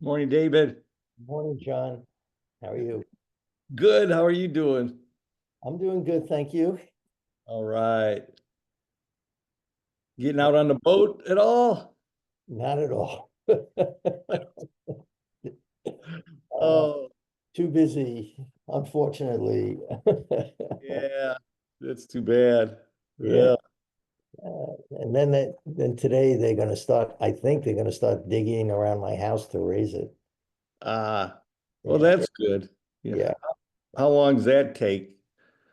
Morning, David. Morning, John. How are you? Good. How are you doing? I'm doing good, thank you. All right. Getting out on the boat at all? Not at all. Uh, Oh, Too busy, unfortunately. yeah. That's too bad. Yeah. Yeah. And then today they're gonna start, I think they're gonna start digging around my house to raise it. Well, Yeah, that's good. Yeah. yeah. How long does that take?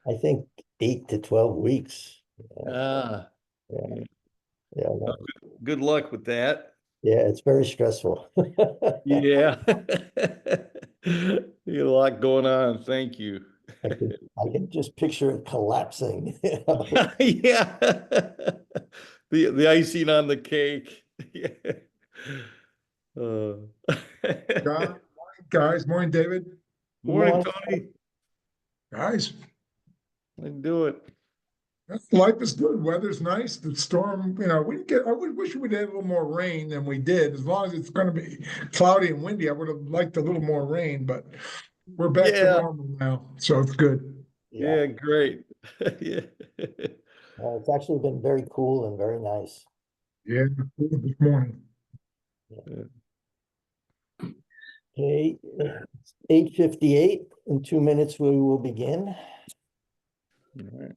I think 8 to 12 weeks. Ah, Yeah, yeah. yeah, Well, good luck with that. yeah, it's very stressful. Yeah. You got a lot going on. Thank you. I can just picture it collapsing. Yeah. The icing on the cake. Yeah. Uh, John, morning, guys. Morning, David. Good Morning, morning. Tony. Guys, I do it. life is good. Weather's nice. The storm, we didn't get, I would wish we'd had a little more rain than we did. As long as it's going to be cloudy and windy, I would have liked a little more rain, but we're back to Yeah. normal now. So it's good. Yeah, Yeah. Great. Yeah. it's actually been very cool and very nice. Yeah, this morning. Okay, it's 8:58. In 2 minutes, we will begin. All right.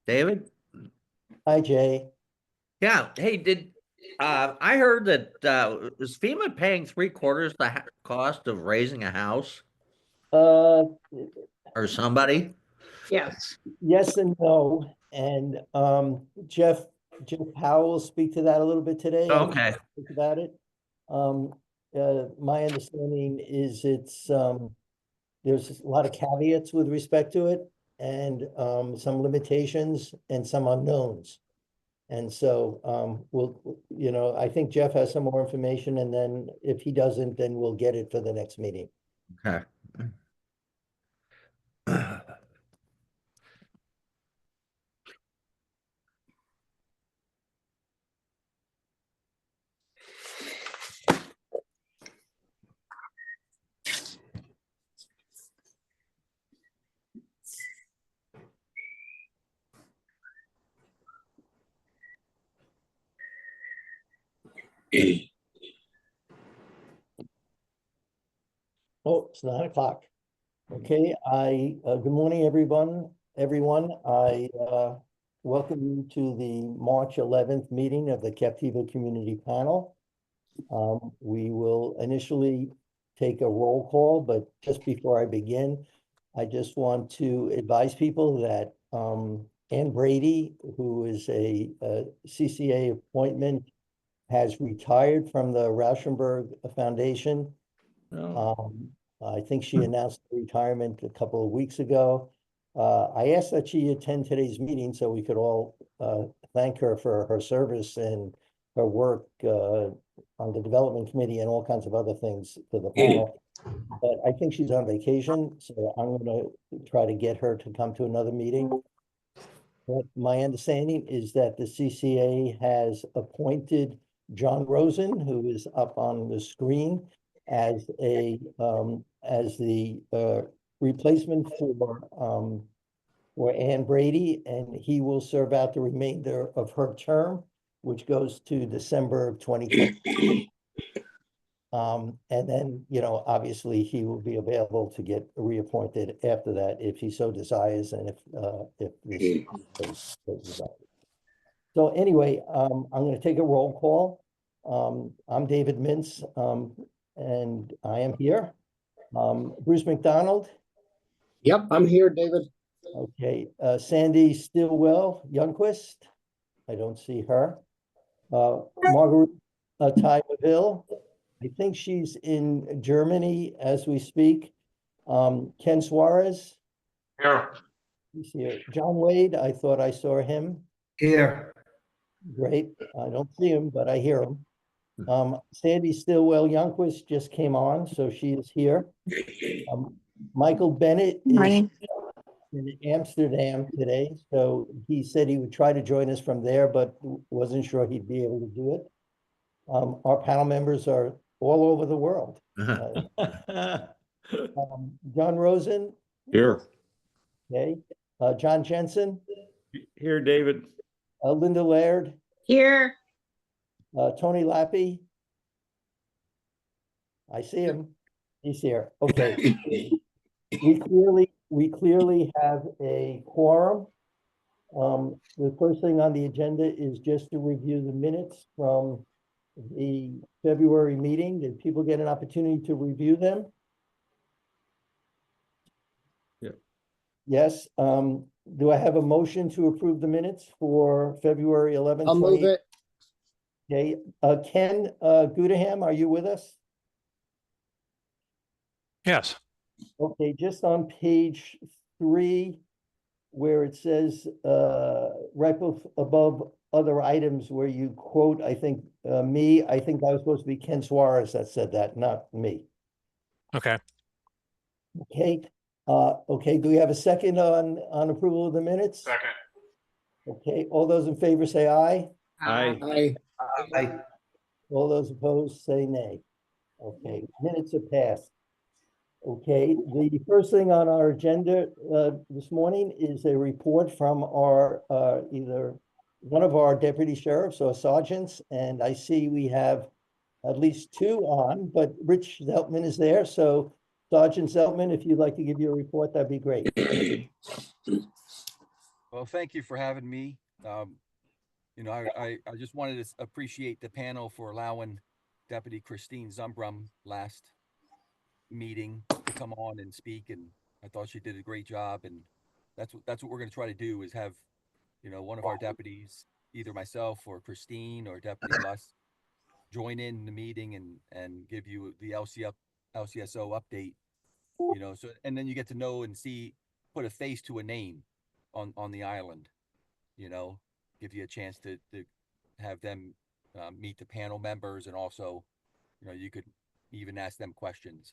David? Hi, Jay. Yeah. Hey, I heard that is FEMA paying three-quarters the cost of raising a house Uh, or somebody? Yes. yes and no. And Jeff Powell will speak to that a little bit today. I Okay. think about it. Um, my understanding is there's a lot of caveats with respect to it and some limitations and some unknowns. And so I think Jeff has some more information, and then if he doesn't, then we'll get it for the next meeting. Okay. Oh, it's 9 o'clock. Okay, good morning, everyone. I welcome you to the March 11th meeting of the Captiva Community Panel. We will initially take a roll call, but just before I begin, I just want to advise people that Ann Brady, who is a CCA appointment, has retired from the Rauschenberg Foundation. Oh, I think she announced retirement a couple of weeks ago. I asked that she attend today's meeting so we could all thank her for her service and her work on the development committee and all kinds of other things for the panel. But I think she's on vacation, so I'm going to try to get her to come to another meeting. But my understanding is that the CCA has appointed John Rosen, who is up on the screen, as the replacement for Ann Brady, and he will serve out the remainder of her term, which goes to December of 2020. And then, obviously he will be available to get reappointed after that if he so desires and if this so desires. So anyway, I'm going to take a roll call. I'm David Mintz, and I am here. Bruce McDonald. Yep, I'm here, David. Okay, Sandy Stillwell Youngquist. I don't see her. Margaret Ty Maville. I think she's in Germany as we speak. Ken Suarez, Here. he's here. John Wade, I thought I saw him. Here. Great. I don't see him, but I hear him. Sandy Stillwell Youngquist just came on, so she is here. Michael Bennett is Morning. in Amsterdam today, so he said he would try to join us from there, but wasn't sure he'd be able to do it. Our panel members are all over the world. John Rosen, Here. okay. John Jensen, Here, David. Linda Laird, Here. Tony Lappy. I see him. He's here. Okay. We clearly have a quorum. The first thing on the agenda is just to review the minutes from the February meeting. Did people get an opportunity to review them? Yeah. Yes. Do I have a motion to approve the minutes for February 11th? I'll move it. Okay, Ken Gudaham, are you with us? Yes. Okay, just on page 3, where it says, right above other items where you quote, I think, me, I think that was supposed to be Ken Suarez that said that, not me. Okay. Okay, okay, do we have a second on approval of the minutes? Second. Okay, all those in favor say aye. Aye. Aye. All those opposed say nay. Okay, minutes are passed. Okay, the first thing on our agenda this morning is a report from our either one of our deputy sheriffs or sergeants, and I see we have at least 2 on, but Rich Zeltman is there. So Sergeant Zeltman, if you'd like to give your report, that'd be great. Well, thank you for having me. You know, I just wanted to appreciate the panel for allowing Deputy Christine Zumbrum last meeting to come on and speak, and I thought she did a great job. And that's what we're going to try to do is have, you know, one of our deputies, either myself or Christine or Deputy Luss, join in the meeting and give you the LCSO update. You know, so and then you get to know and see, put a face to a name on the island. You know, give you a chance to have them meet the panel members, and also, you know, you could even ask them questions.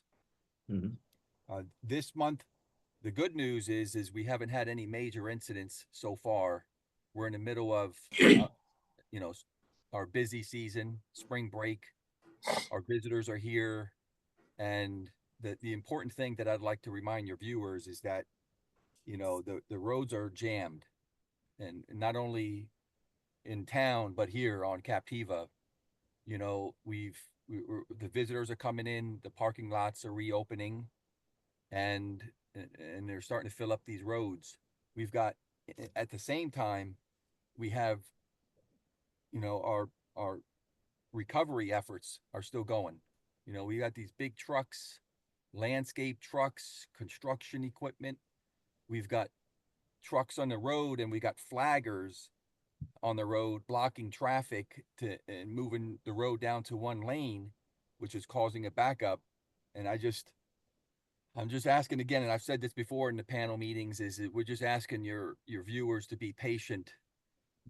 This month, the good news is we haven't had any major incidents so far. We're in the middle of, you know, our busy season, spring break. Our visitors are here, and the important thing that I'd like to remind your viewers is that, you know, the roads are jammed, and not only in town but here on Captiva. You know, the visitors are coming in, the parking lots are reopening, and they're starting to fill up these roads. We've got, at the same time, we have, you know, our recovery efforts are still going. You know, we got these big trucks, landscape trucks, construction equipment. We've got trucks on the road, and we got flaggers on the road blocking traffic and moving the road down to 1 lane, which is causing a backup. And I'm just asking again, and I've said this before in the panel meetings, is that we're just asking your viewers to be patient,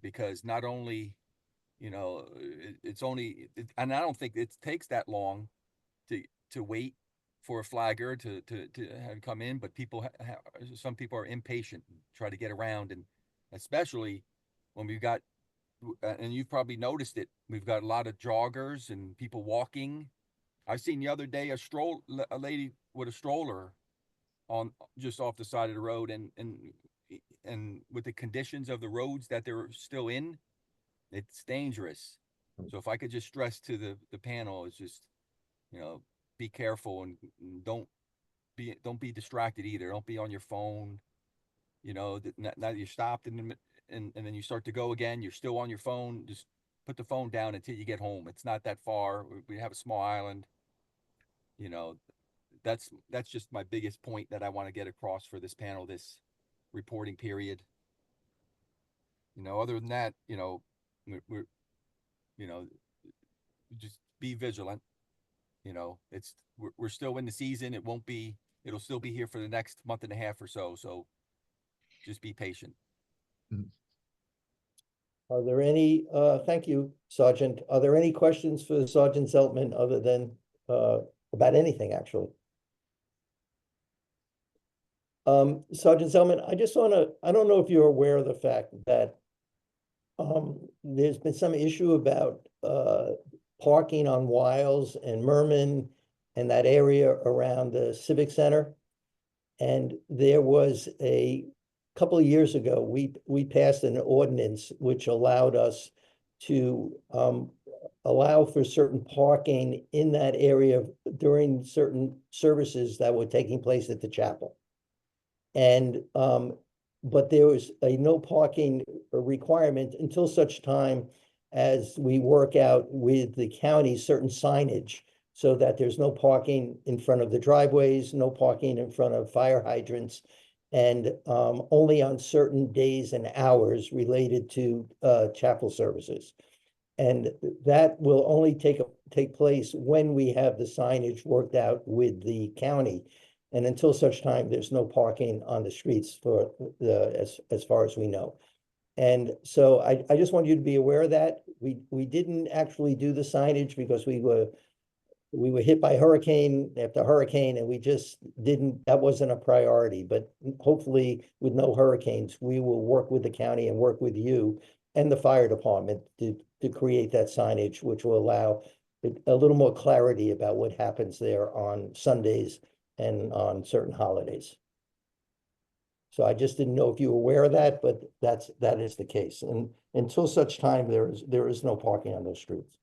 because not only, you know, and I don't think it takes that long to wait for a flagger to have come in, but some people are impatient, and try to get around, and especially when we've got, and you've probably noticed it, we've got a lot of joggers and people walking. I seen the other day a lady with a stroller on just off the side of the road, and with the conditions of the roads that they're still in, it's dangerous. So if I could just stress to the panel, it's just, you know, be careful, and don't be distracted either. Don't be on your phone. You know, now that you're stopped and then you start to go again, you're still on your phone. Just put the phone down until you get home. It's not that far. We have a small island. You know, that's just my biggest point that I want to get across for this panel, this reporting period. You know, other than that, you know, we're you know, just be vigilant. You know, we're still in the season. It won't be it'll still be here for the next month and a half or so. So just be patient. Are there any, thank you, Sergeant. Are there any questions for Sergeant Zeltman other than, about anything, actually? Sergeant Zeltman, I just wanna, I don't know if you're aware of the fact that there's been some issue about, parking on Wiles and Merman and that area around the Civic Center. And there was a couple of years ago, we passed an ordinance which allowed us to allow for certain parking in that area during certain services that were taking place at the chapel. And but there was a no parking requirement until such time as we work out with the county certain signage, so that there's no parking in front of the driveways, no parking in front of fire hydrants, and only on certain days and hours related to chapel services. And that will only take place when we have the signage worked out with the county. And until such time, there's no parking on the streets for as far as we know. And so I just want you to be aware of that. We didn't actually do the signage because we were hit by hurricane after hurricane, and we just didn't, that wasn't a priority. But hopefully with no hurricanes, we will work with the county and work with you and the fire department to create that signage, which will allow a little more clarity about what happens there on Sundays and on certain holidays. So I just didn't know if you were aware of that, but that is the case. And until such time, there is no parking on those streets.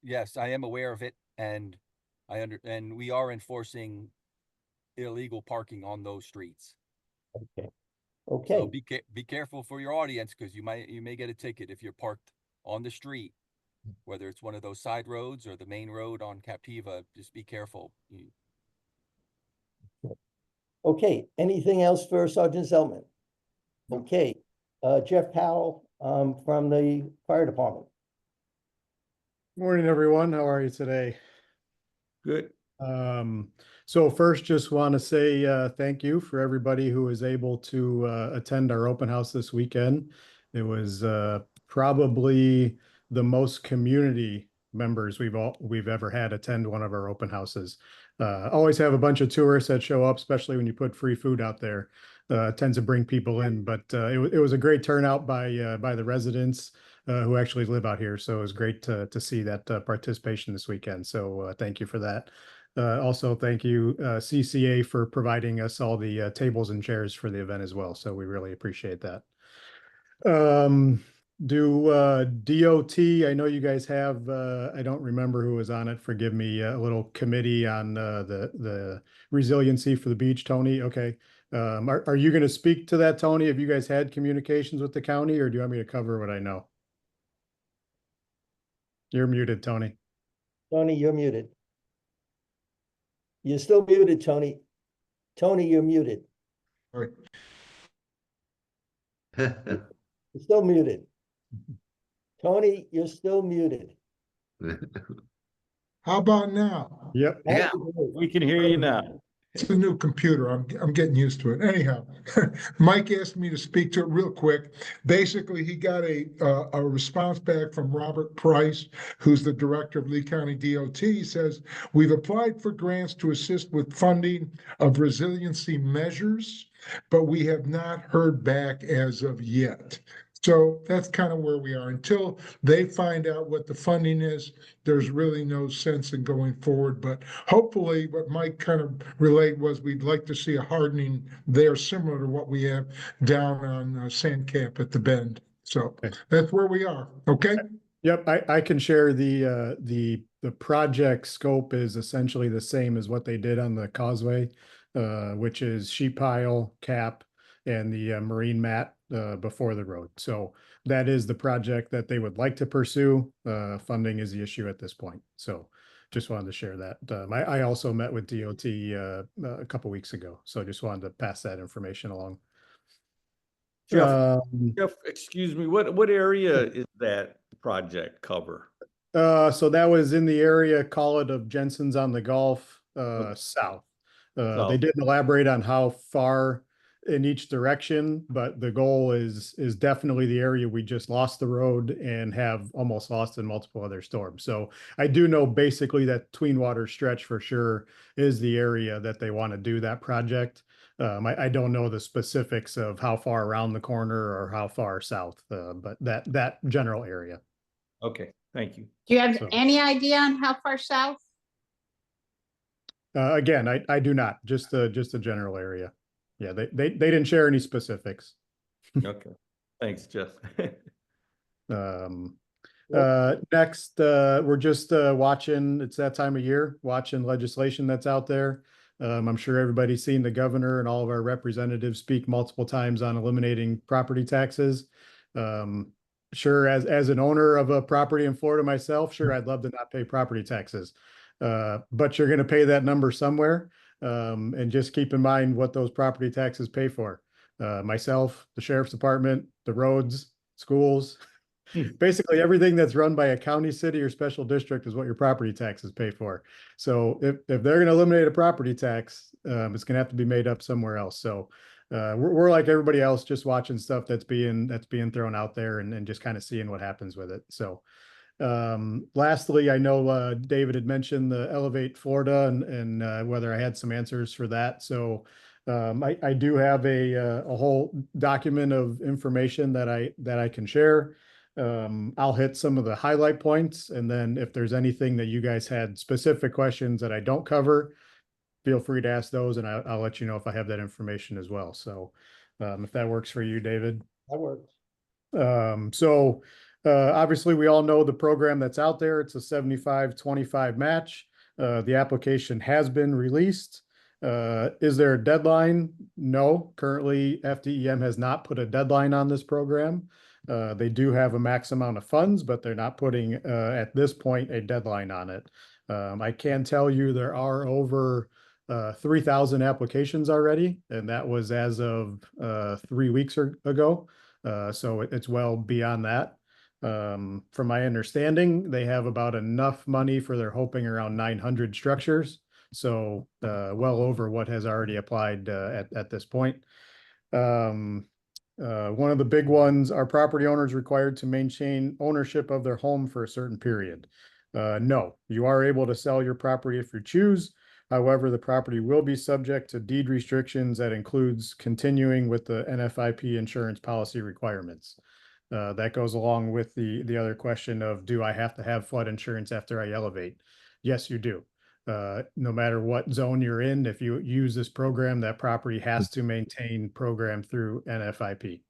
Yes, I am aware of it, and and we are enforcing illegal parking on those streets. Okay. So Okay. be careful for your audience, because you may get a ticket if you're parked on the street, whether it's one of those side roads or the main road on Captiva. Just be careful. Okay. Anything else for Sergeant Zeltman? Okay. Jeff Powell from the fire department. Morning, everyone. How are you today? Good. So first, just want to say thank you for everybody who was able to attend our open house this weekend. It was probably the most community members we've ever had attend one of our open houses. Always have a bunch of tourists that show up, especially when you put free food out there. It tends to bring people in, but it was a great turnout by the residents who actually live out here. So it was great to see that participation this weekend. So thank you for that. Also, thank you, CCA, for providing us all the tables and chairs for the event as well. So we really appreciate that. DOT, I know you guys have, I don't remember who was on it, forgive me, a little committee on the resiliency for the beach, Tony. Okay. Are you going to speak to that, Tony? Have you guys had communications with the county, or do you want me to cover what I know? You're muted, Tony. Tony, you're muted. You're still muted, Tony. Tony, you're muted. All You're still muted. Tony, you're still muted. How about now? Yep. Yeah. We can hear you now. It's a new computer. I'm getting used to it. Anyhow, Mike asked me to speak to it real quick. Basically, he got a response back from Robert Price, who's the director of Lee County DOT. He says, we've applied for grants to assist with funding of resiliency measures, but we have not heard back as of yet. So that's kind of where we are. Until they find out what the funding is, there's really no sense in going forward. But hopefully what Mike kind of relayed was we'd like to see a hardening there similar to what we have down on Sand Cap at the Bend. So that's where we are. Okay. Yep, I can share the project scope is essentially the same as what they did on the causeway, which is sheet pile, cap, and the marine mat before the road. So that is the project that they would like to pursue. Funding is the issue at this point. So just wanted to share that. I also met with DOT a couple weeks ago, so just wanted to pass that information along. Jeff, excuse me, what area is that project cover? So that was in the area, call it, of Jensen's on the Gulf, south. They South. didn't elaborate on how far in each direction, but the goal is definitely the area we just lost the road and have almost lost in multiple other storms. So I do know basically that Tween Water stretch for sure is the area that they want to do that project. I don't know the specifics of how far around the corner or how far south, but that general area. Okay, thank you. Do you have So- any idea on how far south? Again, I do not, just a general area. Yeah, they didn't share any specifics. Okay, thanks, Jeff. Next, we're just watching, it's that time of year, watching legislation that's out there. I'm sure everybody's seen the governor and all of our representatives speak multiple times on eliminating property taxes. Sure, as an owner of a property in Florida myself, sure, I'd love to not pay property taxes. But you're going to pay that number somewhere. And just keep in mind what those property taxes pay for. Myself, the sheriff's department, the roads, schools, basically everything that's run by a county, city, or special district is what your property taxes pay for. So if they're going to eliminate a property tax, it's going to have to be made up somewhere else. So we're like everybody else, just watching stuff that's being thrown out there and just kind of seeing what happens with it. So lastly, I know David had mentioned the Elevate Florida and whether I had some answers for that. So I do have a whole document of information that I can share. I'll hit some of the highlight points, and then if there's anything that you guys had specific questions that I don't cover, feel free to ask those, and I'll let you know if I have that information as well. So if that works for you, David. That works. Obviously we all know the program that's out there. It's a 75-25 match. The application has been released. Is there a deadline? No, currently FDEM has not put a deadline on this program. They do have a max amount of funds, but they're not putting at this point a deadline on it. I can tell you there are over 3,000 applications already, and that was as of 3 weeks ago. So it's well beyond that. From my understanding, they have about enough money for they're hoping around 900 structures. So well over what has already applied at this point. One of the big ones, are property owners required to maintain ownership of their home for a certain period? No, you are able to sell your property if you choose. However, the property will be subject to deed restrictions that includes continuing with the NFIP insurance policy requirements. That goes along with the other question of, do I have to have flood insurance after I elevate? Yes, you do. No matter what zone you're in, if you use this program, that property has to maintain program through NFIP.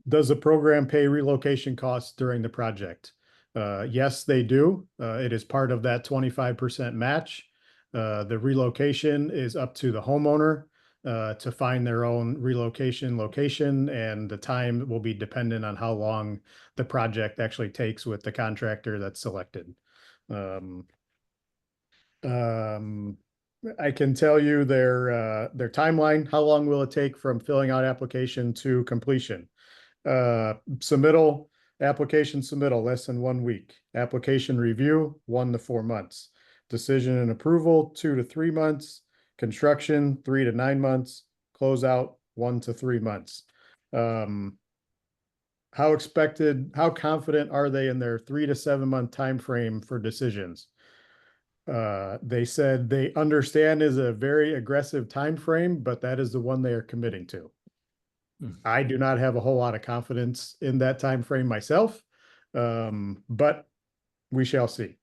Does the program pay relocation costs during the project? Yes, they do. It is part of that 25% match. The relocation is up to the homeowner to find their own relocation location, and the time will be dependent on how long the project actually takes with the contractor that's selected. I can tell you their timeline. How long will it take from filling out application to completion? Application submittal, less than 1 week. Application review, 1 to 4 months. Decision and approval, 2 to 3 months. Construction, 3 to 9 months. Closeout, 1 to 3 months. How confident are they in their 3 to 7 month time frame for decisions? They said they understand is a very aggressive time frame, but that is the one they are committing to. I do not have a whole lot of confidence in that time frame myself, but we shall see.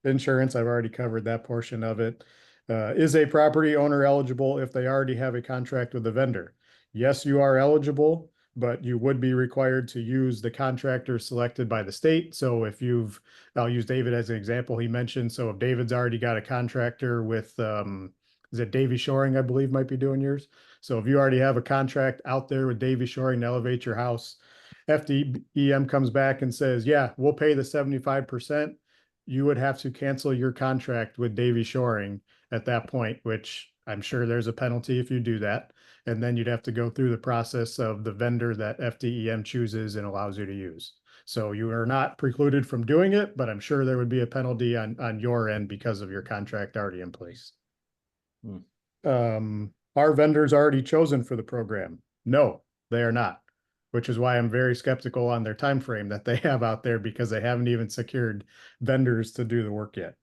Insurance, I've already covered that portion of it. Is a property owner eligible if they already have a contract with the vendor? Yes, you are eligible, but you would be required to use the contractor selected by the state. So if I'll use David as an example. He mentioned, so if David's already got a contractor with, is it Davy Shoring, I believe might be doing yours. So if you already have a contract out there with Davy Shoring to elevate your house, FDEM comes back and says, yeah, we'll pay the 75%. You would have to cancel your contract with Davy Shoring at that point, which I'm sure there's a penalty if you do that. And then you'd have to go through the process of the vendor that FDEM chooses and allows you to use. So you are not precluded from doing it, but I'm sure there would be a penalty on your end because of your contract already in place. Are vendors already chosen for the program? No, they are not, which is why I'm very skeptical on their time frame that they have out there, because they haven't even secured vendors to do the work yet.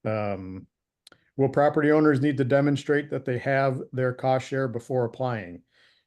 Will property owners need to demonstrate that they have their cost share before applying?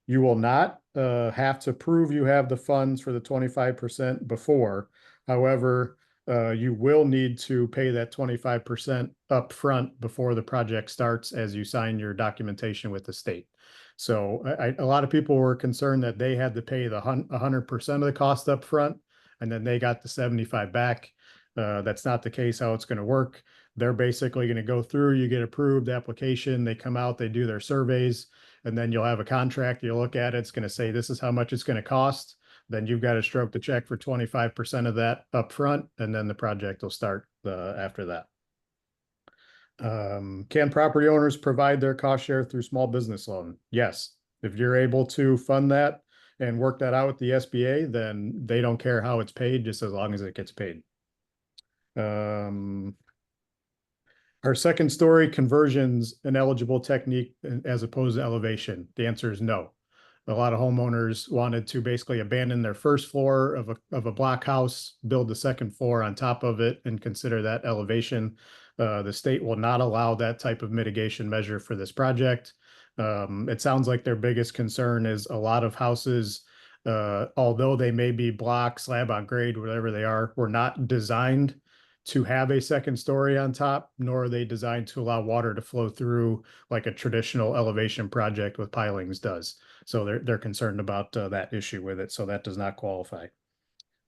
You will not have to prove you have the funds for the 25% before. However, you will need to pay that 25% upfront before the project starts as you sign your documentation with the state. So a lot of people were concerned that they had to pay the 100% of the cost upfront, and then they got the 75 back. That's not the case how it's going to work. They're basically going to go through, you get approved application, they come out, they do their surveys, and then you'll have a contract, you look at it, it's going to say this is how much it's going to cost. Then you've got to stroke the check for 25% of that upfront, and then the project will start after that. Can property owners provide their cost share through small business loan? Yes. If you're able to fund that and work that out with the SBA, then they don't care how it's paid, just as long as it gets paid. Are second story conversions an eligible technique as opposed to elevation? The answer is no. A lot of homeowners wanted to basically abandon their first floor of a block house, build the second floor on top of it, and consider that elevation. The state will not allow that type of mitigation measure for this project. It sounds like their biggest concern is a lot of houses, although they may be block, slab on grade, whatever they are, were not designed to have a second story on top, nor are they designed to allow water to flow through like a traditional elevation project with pilings does. So they're concerned about that issue with it. So that does not qualify.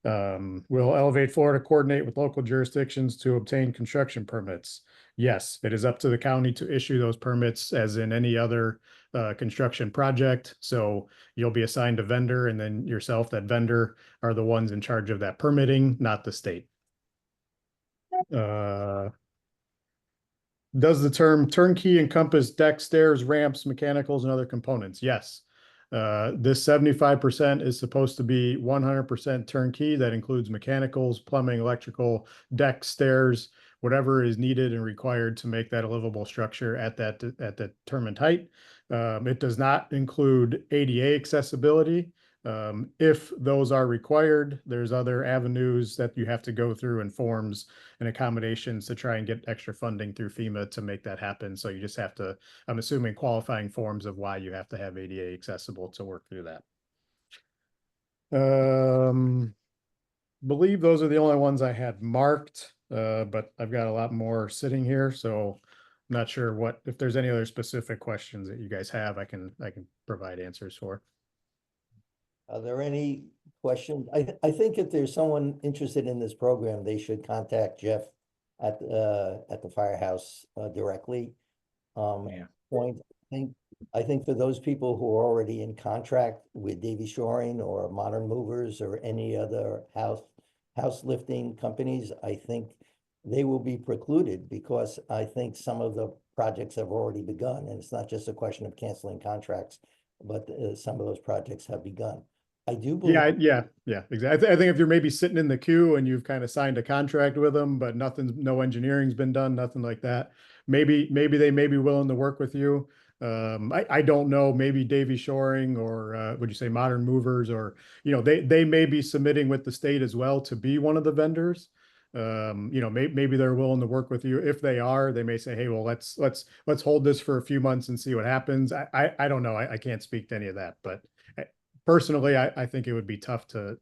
Will Elevate Florida coordinate with local jurisdictions to obtain construction permits? Yes, it is up to the county to issue those permits as in any other construction project. So you'll be assigned a vendor, and then yourself, that vendor, are the ones in charge of that permitting, not the state. Does the term turnkey encompass decks, stairs, ramps, mechanicals, and other components? Yes. This 75% is supposed to be 100% turnkey. That includes mechanicals, plumbing, electrical, decks, stairs, whatever is needed and required to make that a livable structure at that determined height. It does not include ADA accessibility. If those are required, there's other avenues that you have to go through and forms and accommodations to try and get extra funding through FEMA to make that happen. So you just have to, I'm assuming, qualifying forms of why you have to have ADA accessible to work through that. Believe those are the only ones I had marked, but I've got a lot more sitting here, so I'm not sure if there's any other specific questions that you guys have, I can provide answers for. Are there any questions? I think if there's someone interested in this program, they should contact Jeff at the firehouse directly. Yeah. Point, I think for those people who are already in contract with Davy Shoring or Modern Movers or any other house lifting companies, I think they will be precluded, because I think some of the projects have already begun, and it's not just a question of canceling contracts, but some of those projects have begun. I do believe. Yeah, exactly. I think if you're maybe sitting in the queue and you've kind of signed a contract with them, but no engineering's been done, nothing like that. Maybe they may be willing to work with you. I don't know, maybe Davy Shoring or would you say Modern Movers, or, they may be submitting with the state as well to be one of the vendors. Maybe they're willing to work with you. If they are, they may say, hey, well, let's hold this for a few months and see what happens. I don't know. I can't speak to any of that, but personally, I think it would be tough to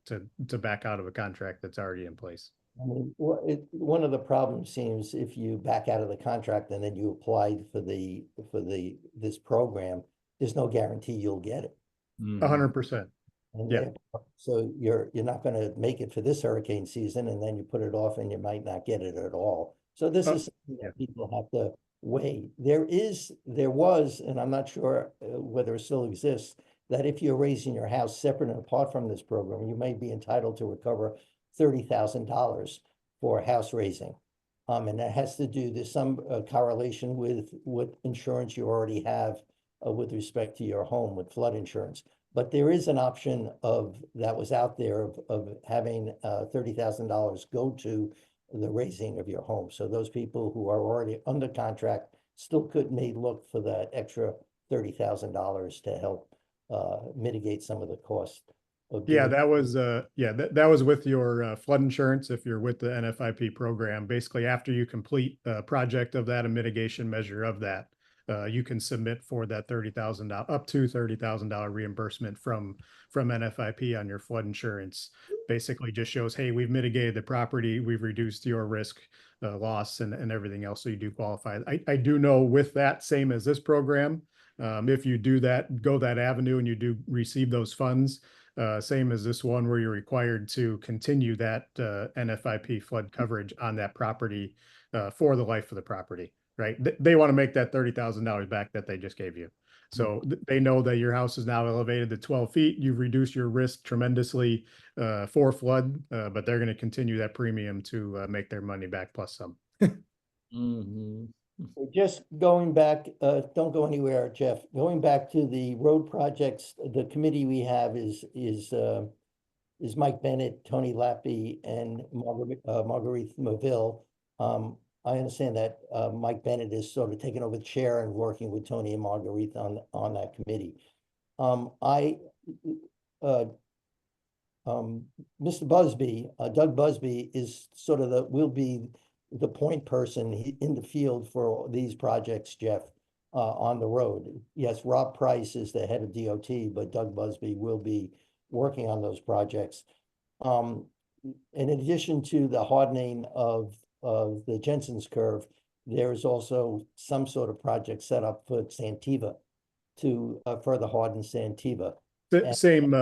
back out of a contract that's already in place. I mean, one of the problems seems, if you back out of the contract and then you applied for this program, there's no guarantee you'll get it. 100%. And Yeah. So you're not gonna make it for this hurricane season, and then you put it off and you might not get it at all. So this is something that people have to weigh. There was, and I'm not sure whether it still exists, that if you're raising your house separate and apart from this program, you may be entitled to recover $30,000 for house raising. And that has to do, there's some correlation with what insurance you already have with respect to your home with flood insurance. But there is an option that was out there of having $30,000 go to the raising of your home. So those people who are already under contract still may look for that extra $30,000 to help mitigate some of the cost of Yeah, doing. that was that was with your flood insurance. If you're with the NFIP program, basically after you complete a project of that, a mitigation measure of that, you can submit for that $30,000 up to $30,000 reimbursement from NFIP on your flood insurance. Basically, just shows, hey, we've mitigated the property, we've reduced your risk loss and everything else, so you do qualify. I do know with that, same as this program, if you do that, go that avenue, and you do receive those funds. Same as this one, where you're required to continue that NFIP flood coverage on that property for the life of the property, right? They want to make that $30,000 back that they just gave you. So they know that your house is now elevated to 12 feet. You've reduced your risk tremendously for flood, but they're going to continue that premium to make their money back plus some. Mhm. Just going back, don't go anywhere, Jeff. Going back to the road projects, the committee we have is Mike Bennett, Tony Lappy, and Marguerite Maville. I understand that Mike Bennett is sort of taking over the chair and working with Tony and Marguerite on that committee. Mr. Busby, Doug Busby is sort of will be the point person in the field for these projects, Jeff, on the road. Yes, Rob Price is the head of DOT, but Doug Busby will be working on those projects. In addition to the hardening of the Jensen's curve, there's also some sort of project set up for Santiva to further harden Santiva. Same,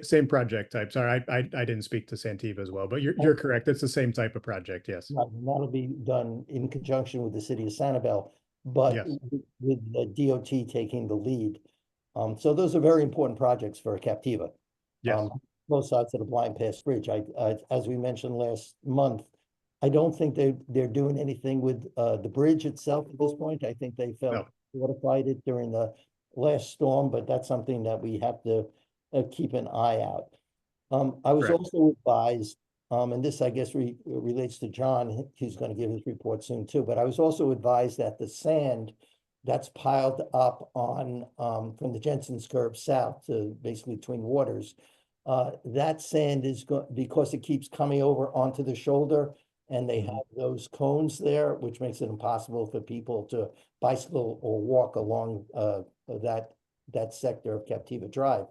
same project type. Sorry, I didn't speak to Santiva as well, but you're correct. It's the same type of project. Yes. Right, and that'll be done in conjunction with the city of Sanibel, but Yes. with the DOT taking the lead. So those are very important projects for Captiva. Yes. Both sides of the Blind Pass Bridge. As we mentioned last month, I don't think they're doing anything with the bridge itself at this point. I think they felt fortified it during the last storm, but that's something that we have to keep an eye out. I was Correct. also advised, and this I guess relates to John, he's going to give his report soon too, but I was also advised that the sand that's piled up on from the Jensen's curve south to basically Twin Waters, that sand is because it keeps coming over onto the shoulder, and they have those cones there, which makes it impossible for people to bicycle or walk along that sector of Captiva Drive.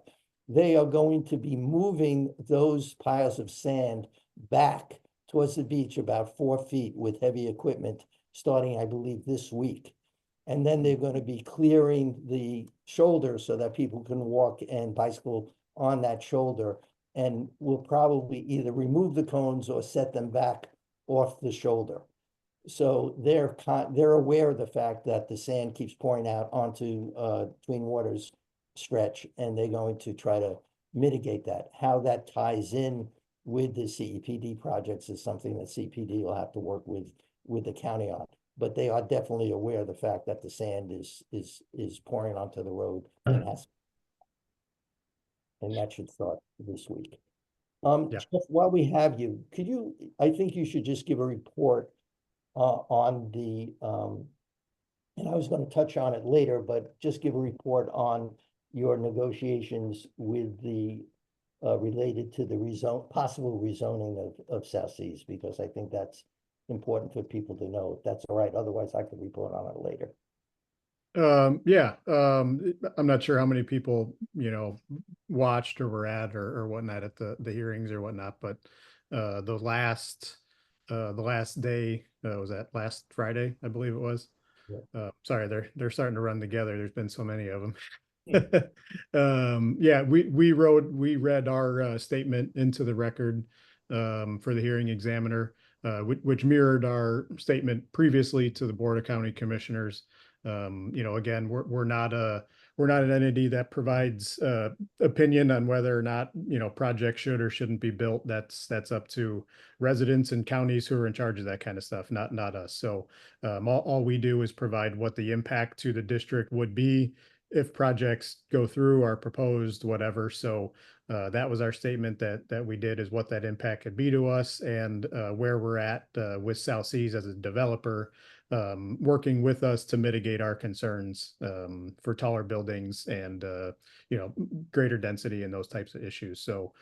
They are going to be moving those piles of sand back towards the beach about 4 feet with heavy equipment, starting, I believe, this week. And then they're going to be clearing the shoulder so that people can walk and bicycle on that shoulder. And we'll probably either remove the cones or set them back off the shoulder. So they're aware of the fact that the sand keeps pouring out onto Twin Waters stretch, and they're going to try to mitigate that. How that ties in with the CEPD projects is something that CPD will have to work with the county on. But they are definitely aware of the fact that the sand is pouring onto the road and that should start this week. Jeff, while we have you, I think you should just give a report on the, and I was going to touch on it later, but just give a report on your negotiations with the, related to the possible rezoning of South Seas, because I think that's important for people to know, if that's all right. Otherwise, I could report on it later. I'm not sure how many people, watched or were at or whatnot at the hearings or whatnot, but the last day was that last Friday, I believe it was. Yeah. Sorry, they're starting to run together. There's been so many of them. We read our statement into the record for the hearing examiner, which mirrored our statement previously to the Board of County Commissioners. Again, we're not an entity that provides opinion on whether or not projects should or shouldn't be built. That's up to residents and counties who are in charge of that kind of stuff, not us. So all we do is provide what the impact to the district would be if projects go through, are proposed, whatever. So that was our statement that we did, is what that impact could be to us, and where we're at with South Seas as a developer, working with us to mitigate our concerns for taller buildings and greater density and those types of issues. So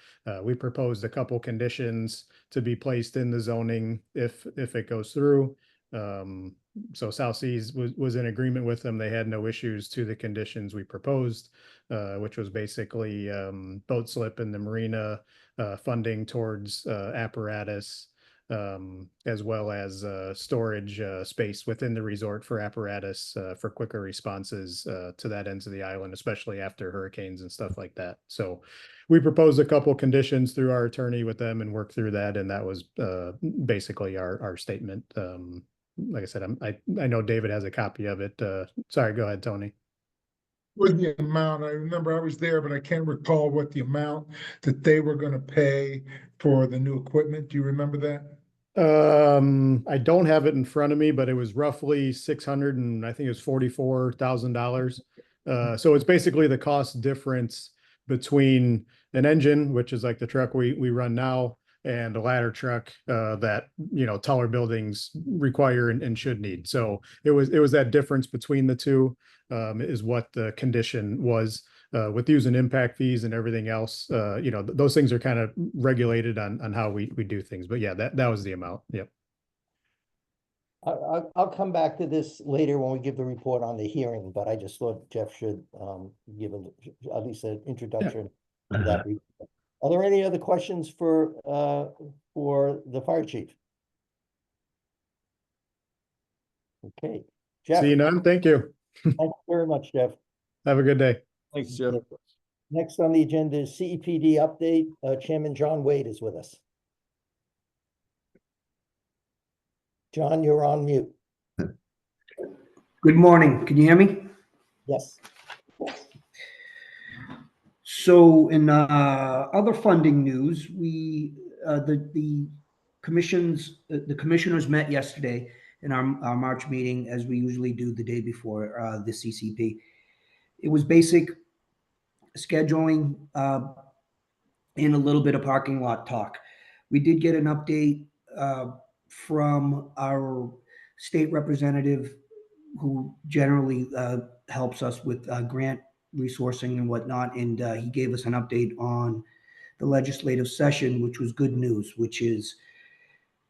we proposed a couple conditions to be placed in the zoning if it goes through. So South Seas was in agreement with them. They had no issues to the conditions we proposed, which was basically boat slip in the marina, funding towards apparatus, as well as storage space within the resort for apparatus for quicker responses to that ends of the island, especially after hurricanes and stuff like that. So we proposed a couple conditions through our attorney with them and worked through that, and that was basically our statement. Like I said, I know David has a copy of it. Sorry, go ahead, Tony. With the amount, I remember I was there, but I can't recall what the amount that they were gonna pay for the new equipment. Do you remember that? I don't have it in front of me, but it was roughly 600 and I think it was $44,000. So it's basically the cost difference between an engine, which is like the truck we run now, and a ladder truck that taller buildings require and should need. So it was that difference between the two is what the condition was. With using impact fees and everything else, those things are kind of regulated on how we do things. But yeah, that was the amount. Yep. I'll come back to this later when we give the report on the hearing, but I just thought Jeff should give at least an introduction to that report. Are there any other questions for the fire chief? Okay, Jeff. See you none. Thank you. Thank you very much, Jeff. Have a good day. Thanks, Jeff. Next on the agenda is CEPD update. Chairman John Wade is with us. John, you're on mute. Good morning. Can you hear me? Yes. So in other funding news, the commissioners met yesterday in our March meeting, as we usually do the day before the CCP. It was basic scheduling and a little bit of parking lot talk. We did get an update from our state representative, who generally helps us with grant resourcing and whatnot, and he gave us an update on the legislative session, which was good news, which is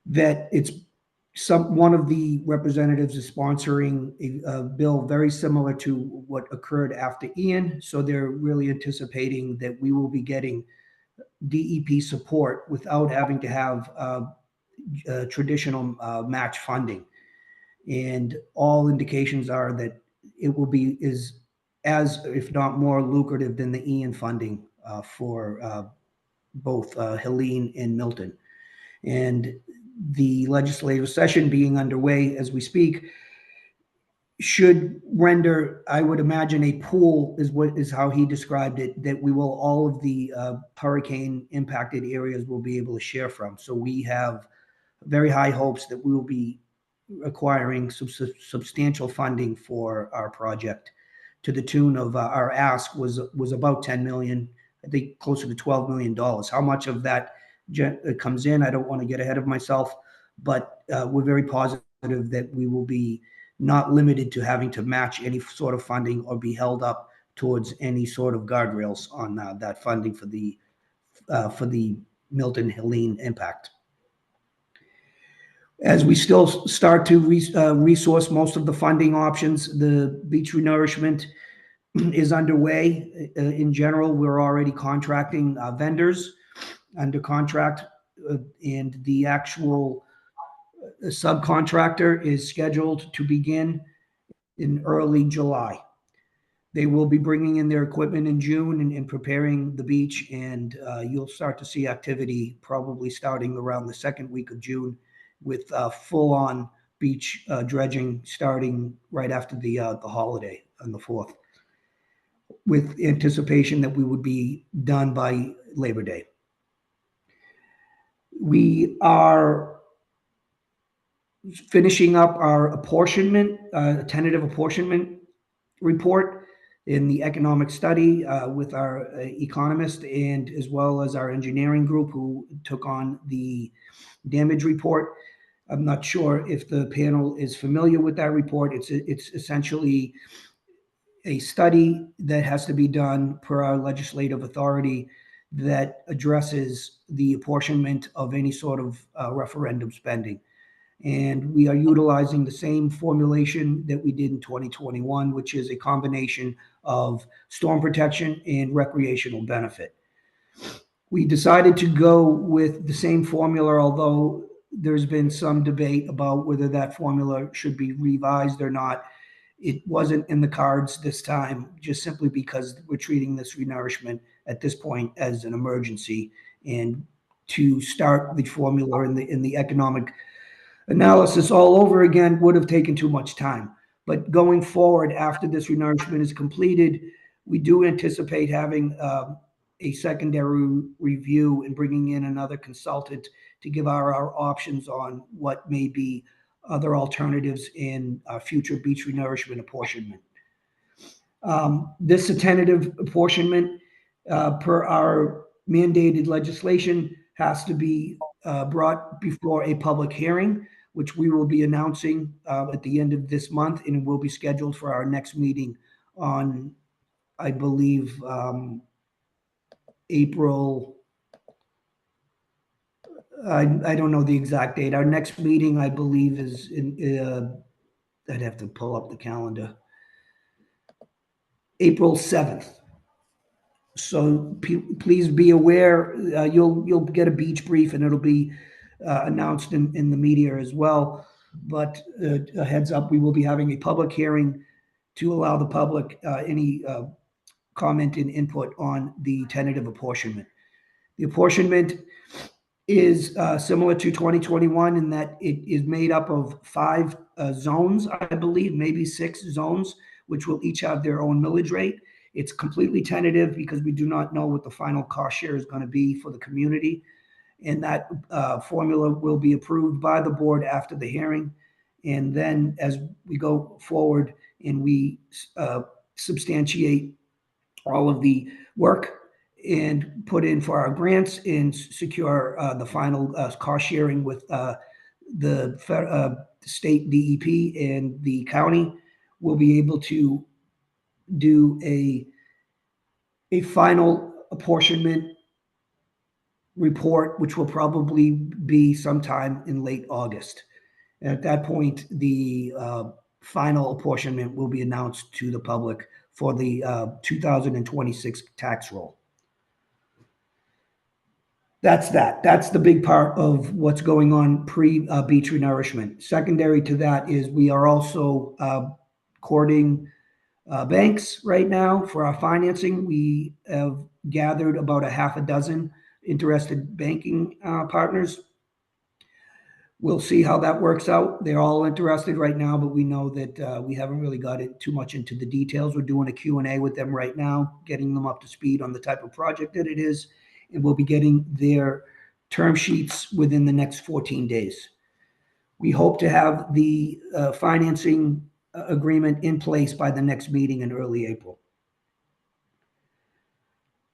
that one of the representatives is sponsoring a bill very similar to what occurred after Ian. So they're really anticipating that we will be getting DEP support without having to have traditional match funding. And all indications are that it will be as, if not more lucrative than the Ian funding for both Helene and Milton. And the legislative session being underway as we speak should render, I would imagine, a pool is how he described it, that all of the hurricane impacted areas will be able to share from. So we have very high hopes that we will be acquiring substantial funding for our project, to the tune of our ask was about 10 million, I think closer to $12 million. How much of that comes in, I don't want to get ahead of myself, but we're very positive that we will be not limited to having to match any sort of funding or be held up towards any sort of guardrails on that funding for the Milton Helene impact. As we still start to resource most of the funding options, the beach renourishment is underway. In general, we're already contracting vendors under contract, and the actual subcontractor is scheduled to begin in early July. They will be bringing in their equipment in June and preparing the beach, and you'll start to see activity probably starting around the second week of June, with full-on beach dredging starting right after the holiday on the 4th, with anticipation that we would be done by Labor Day. We are finishing up our apportionment, tentative apportionment report. in the economic study with our economist and as well as our engineering group who took on the damage report. I'm not sure if the panel is familiar with that report. It's essentially a study that has to be done per our legislative authority that addresses the apportionment of any sort of referendum spending. And we are utilizing the same formulation that we did in 2021, which is a combination of storm protection and recreational benefit. We decided to go with the same formula, although there's been some debate about whether that formula should be revised or not. It wasn't in the cards this time, just simply because we're treating this renourishment at this point as an emergency. And to start the formula in the economic analysis all over again would have taken too much time. But going forward, after this renourishment is completed, we do anticipate having a secondary review and bringing in another consultant to give our options on what may be other alternatives in future beach renourishment apportionment. This tentative apportionment, per our mandated legislation, has to be brought before a public hearing, which we will be announcing at the end of this month, and will be scheduled for our next meeting on, I believe, April. I don't know the exact date. Our next meeting, I believe, is in, I'd have to pull up the calendar. April 7th. So please be aware, you'll get a beach brief and it'll be announced in the media as well. But a heads up, we will be having a public hearing to allow the public any comment and input on the tentative apportionment. The apportionment is similar to 2021 in that it is made up of 5 zones, I believe, maybe 6 zones, which will each have their own millage rate. It's completely tentative because we do not know what the final cost share is going to be for the community. And that formula will be approved by the board after the hearing. And then as we go forward and we substantiate all of the work and put in for our grants and secure the final cost sharing with the state DEP and the county, we'll be able to do a final apportionment report, which will probably be sometime in late August. And at that point, the final apportionment will be announced to the public for the 2026 tax roll. That's that. That's the big part of what's going on pre-beach renourishment. Secondary to that is we are also courting banks right now for our financing. We have gathered about a half a dozen interested banking partners. We'll see how that works out. They're all interested right now, but we know that we haven't really got it too much into the details. We're doing a Q&A with them right now, getting them up to speed on the type of project that it is, and we'll be getting their term sheets within the next 14 days. We hope to have the financing agreement in place by the next meeting in early April.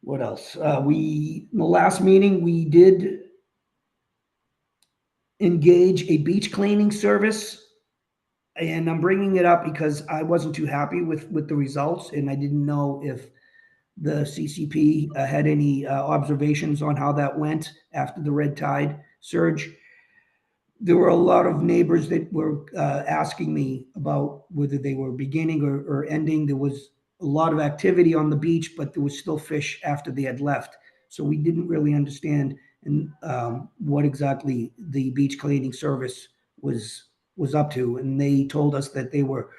What else? In the last meeting, we did engage a beach cleaning service. And I'm bringing it up because I wasn't too happy with the results, and I didn't know if the CCP had any observations on how that went after the red tide surge. There were a lot of neighbors that were asking me about whether they were beginning or ending. There was a lot of activity on the beach, but there was still fish after they had left. So we didn't really understand what exactly the beach cleaning service was up to. And they told us that they were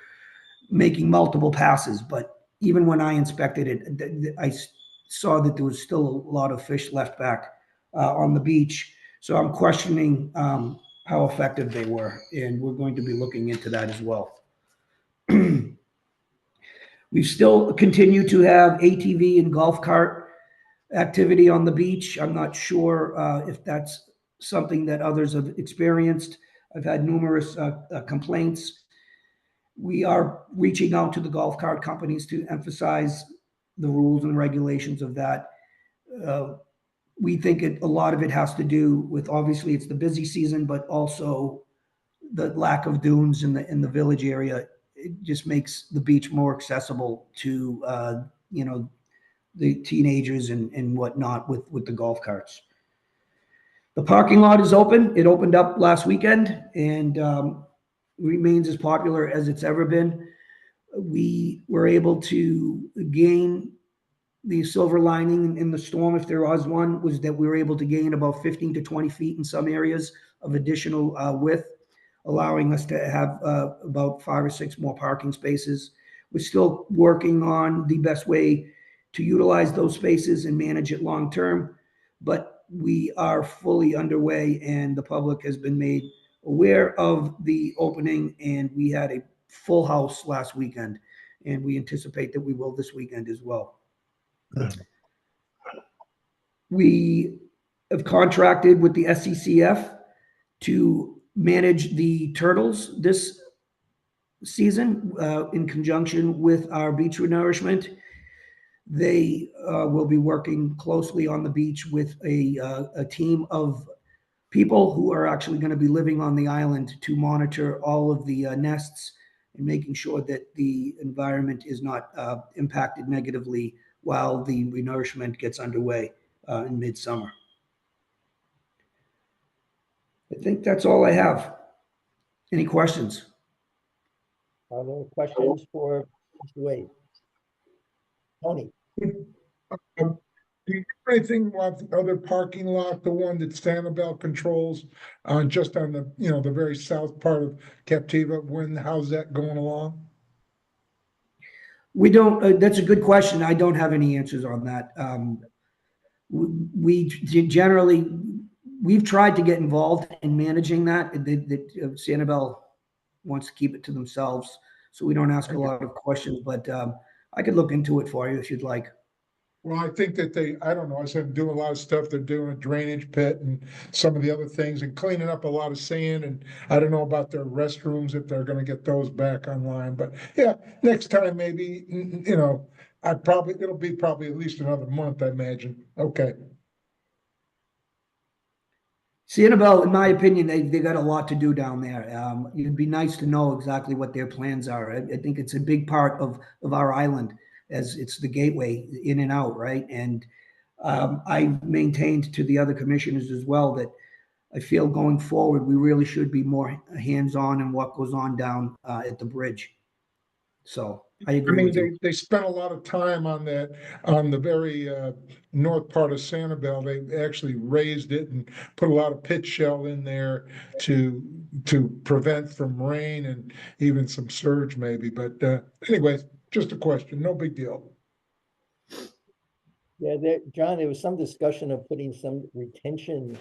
making multiple passes, but even when I inspected it, I saw that there was still a lot of fish left back on the beach. So I'm questioning how effective they were, and we're going to be looking into that as well. We still continue to have ATV and golf cart activity on the beach. I'm not sure if that's something that others have experienced. I've had numerous complaints. We are reaching out to the golf cart companies to emphasize the rules and regulations of that. We think a lot of it has to do with, obviously it's the busy season, but also the lack of dunes in the village area. It just makes the beach more accessible to, the teenagers and whatnot with the golf carts. The parking lot is open. It opened up last weekend and remains as popular as it's ever been. We were able to gain the silver lining in the storm, if there was one, was that we were able to gain about 15 to 20 feet in some areas of additional width, allowing us to have about 5 or 6 more parking spaces. We're still working on the best way to utilize those spaces and manage it long term, but we are fully underway and the public has been made aware of the opening, and we had a full house last weekend, and we anticipate that we will this weekend as well. We have contracted with the SCCF to manage the turtles this season in conjunction with our beach renourishment. They will be working closely on the beach with a team of people who are actually going to be living on the island to monitor all of the nests and making sure that the environment is not impacted negatively while the renourishment gets underway in midsummer. I think that's all I have. Any questions? Are there questions for Mr. Wade? Tony? Do you know anything about the other parking lot, the one that Sanibel controls, just on the, the very south part of Captiva? How's that going along? We don't, that's a good question. I don't have any answers on that. We generally, we've tried to get involved in managing that. Sanibel wants to keep it to themselves, so we don't ask a lot of questions, but I could look into it for you if you'd like. Well, I think that I don't know, I said doing a lot of stuff. They're doing a drainage pit and some of the other things and cleaning up a lot of sand. And I don't know about their restrooms, if they're gonna get those back online, but yeah, next time maybe, it'll be probably at least another month, I imagine. Okay. Sanibel, in my opinion, they got a lot to do down there. It'd be nice to know exactly what their plans are. I think it's a big part of our island, as it's the gateway in and out, right? And I've maintained to the other commissioners as well that I feel going forward, we really should be more hands-on in what goes on down at the bridge. So I agree with you. They spent a lot of time on that, on the very north part of Sanibel. They actually raised it and put a lot of pit shell in there to prevent from rain and even some surge maybe. But anyways, just a question, no big deal. Yeah, John, there was some discussion of putting some retention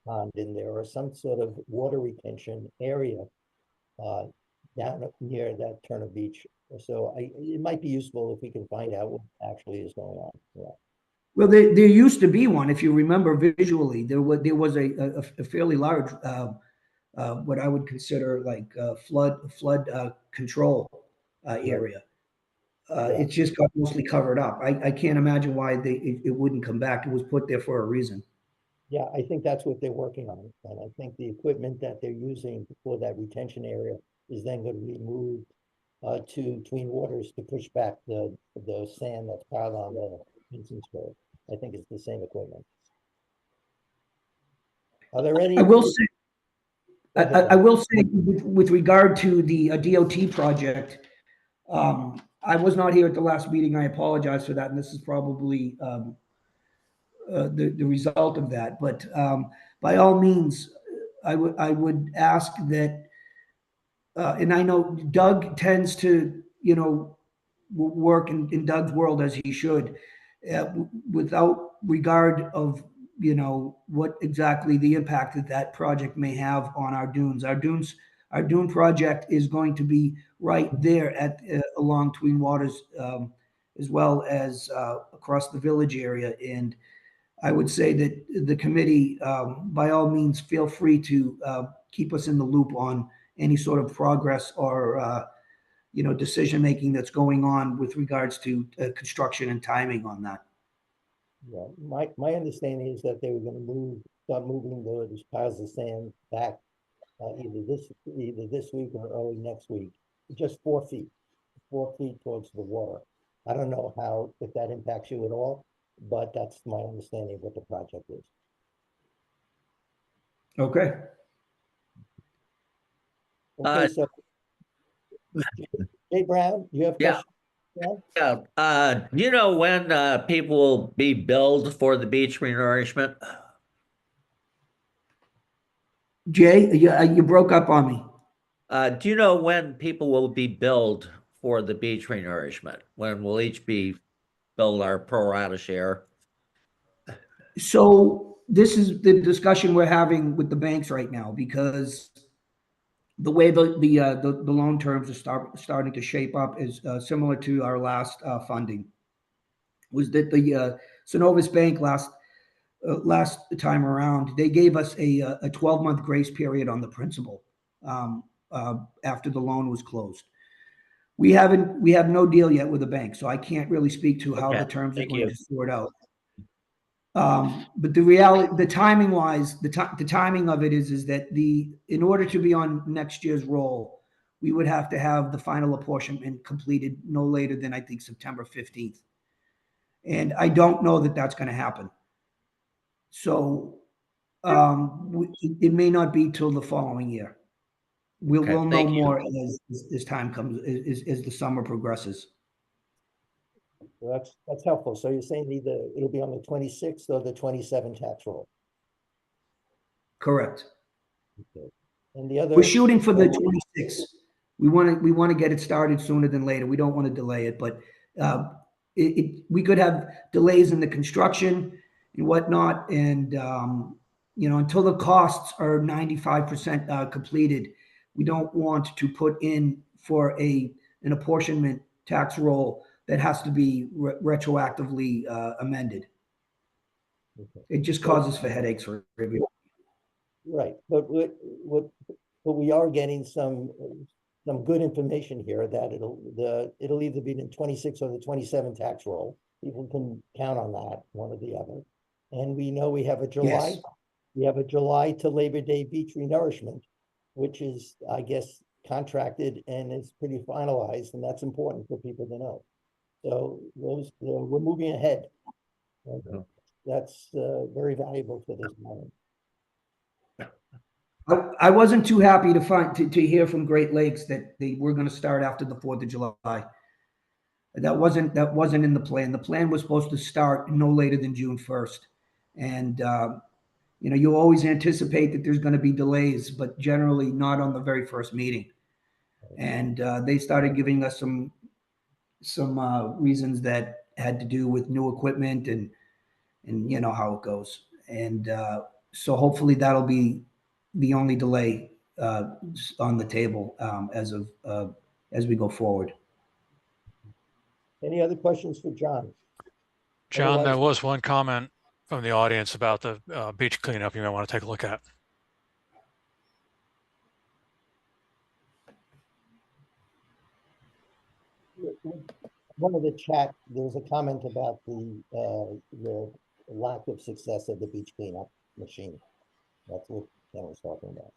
pond in there or some sort of water retention area down near that Turner Beach. So it might be useful if we can find out what actually is going on. Yeah. Well, there used to be one, if you remember visually. There was a fairly large, what I would consider like flood control area. It just got mostly covered up. I can't imagine why it wouldn't come back. It was put there for a reason. Yeah, I think that's what they're working on. And I think the equipment that they're using for that retention area is then going to be moved to Twin Waters to push back the sand that's piled on the Vincent's Road. I think it's the same equipment. Are there any? I will say, I will say with regard to the DOT project, I was not here at the last meeting. I apologize for that. And this is probably the result of that. But by all means, I would ask that, and I know Doug tends to, work in Doug's world as he should, without regard of, what exactly the impact that project may have on our dunes. Our dune project is going to be right there at along Twin Waters, as well as across the village area. And I would say that the committee, by all means, feel free to keep us in the loop on any sort of progress or decision-making that's going on with regards to construction and timing on that. Yeah, my understanding is that they were gonna start moving those piles of sand back, either this week or early next week, just 4 feet towards the water. I don't know if that impacts you at all, but that's my understanding of what the project is. Okay. Okay, so Jay Brown, you have Yeah. questions? Yeah? Yeah, do you know when people will be billed for the beach renourishment? Jay, you broke up on me. Do you know when people will be billed for the beach renourishment? When we'll each be billed our pro rata share? So this is the discussion we're having with the banks right now, because the way the loan terms are starting to shape up is similar to our last funding. Was that the Synovus Bank last time around, they gave us a 12-month grace period on the principal after the loan was closed. We have no deal yet with the bank, so I can't really speak to how the terms are going to sort out. But the reality, the timing wise, the timing of it is that in order to be on next year's roll, we would have to have the final apportionment completed no later than, I think, September 15th. And I don't know that that's going to happen. So it may not be till the following year. We'll know more as time comes, as the summer progresses. Well, that's helpful. So you're saying either it'll be on the 26th or the 27th tax roll? Correct. Okay. And the other, we're shooting for the 26th. We want to get it started sooner than later. We don't want to delay it, but we could have delays in the construction and whatnot, and until the costs are 95% completed, we don't want to put in for an apportionment tax roll that has to be retroactively amended. Okay. It just causes for headaches for everyone. Right, but we are getting some good information here that it'll either be the 26th or the 27th tax roll. People can count on that, one or the other. And we know we have a July. Yes. We have a July to Labor Day beach renourishment, which is, I guess, contracted and is pretty finalized, and that's important for people to know. So we're moving ahead. Okay. That's very valuable for this moment. I wasn't too happy to hear from Great Lakes that they were going to start after the 4th of July. That wasn't in the plan. The plan was supposed to start no later than June 1st. And you always anticipate that there's going to be delays, but generally not on the very first meeting. And they started giving us some reasons that had to do with new equipment and you know how it goes. And so hopefully that'll be the only delay on the table as we go forward. Any other questions for John? John, there was one comment from the audience about the beach cleanup you might want to take a look at. One of the chat, there was a comment about the lack of success of the beach cleanup machine. That's what Ken was talking about.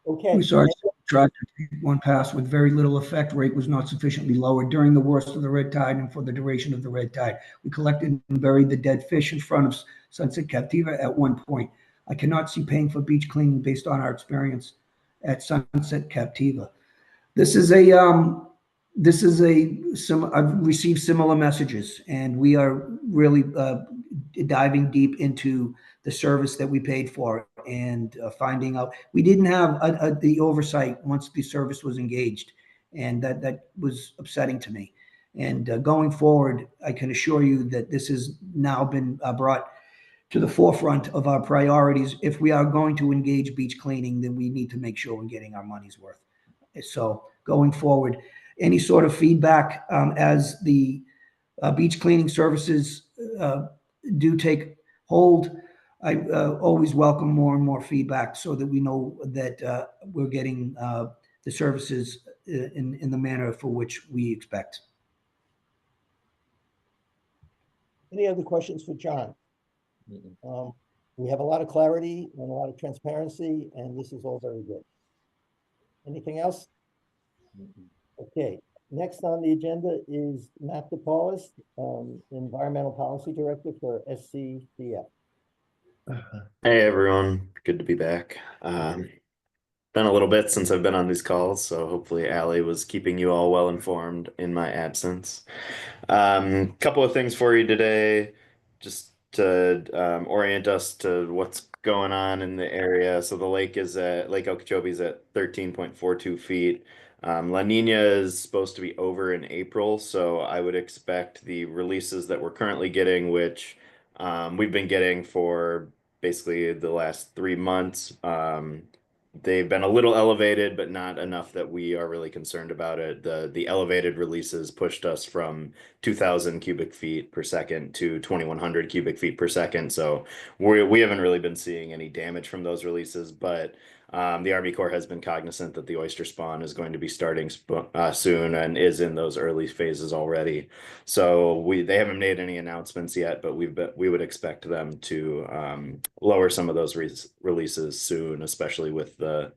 Okay. We saw tried to take one pass with very little effect. Rate was not sufficiently lowered during the worst of the red tide and for the duration of the red tide. We collected and buried the dead fish in front of Sunset Captiva at one point. I cannot see paying for beach cleaning based on our experience at Sunset Captiva. I've received similar messages, and we are really diving deep into the service that we paid for and finding out we didn't have the oversight once the service was engaged, and that was upsetting to me. And going forward, I can assure you that this has now been brought to the forefront of our priorities. If we are going to engage beach cleaning, then we need to make sure we're getting our money's worth. So going forward, any sort of feedback as the beach cleaning services do take hold, I always welcome more and more feedback so that we know that we're getting the services in the manner for which we expect. Any other questions for John? We have a lot of clarity and a lot of transparency, and this is all very good. Anything else? Okay, next on the agenda is Matt DePaulis, Environmental Policy Director for SCDF. Hey everyone, good to be back. Been a little bit since I've been on these calls, so hopefully Allie was keeping you all well informed in my absence. Couple of things for you today, just to orient us to what's going on in the area. So the Lake Okeechobee is at 13.42 feet. La Nina is supposed to be over in April, so I would expect the releases that we're currently getting, which we've been getting for basically the last 3 months. They've been a little elevated, but not enough that we are really concerned about it. The elevated releases pushed us from 2,000 cubic feet per second to 2,100 cubic feet per second. So we haven't really been seeing any damage from those releases, but the Army Corps has been cognizant that the oyster spawn is going to be starting soon and is in those early phases already. So they haven't made any announcements yet, but we would expect them to lower some of those releases soon, especially with the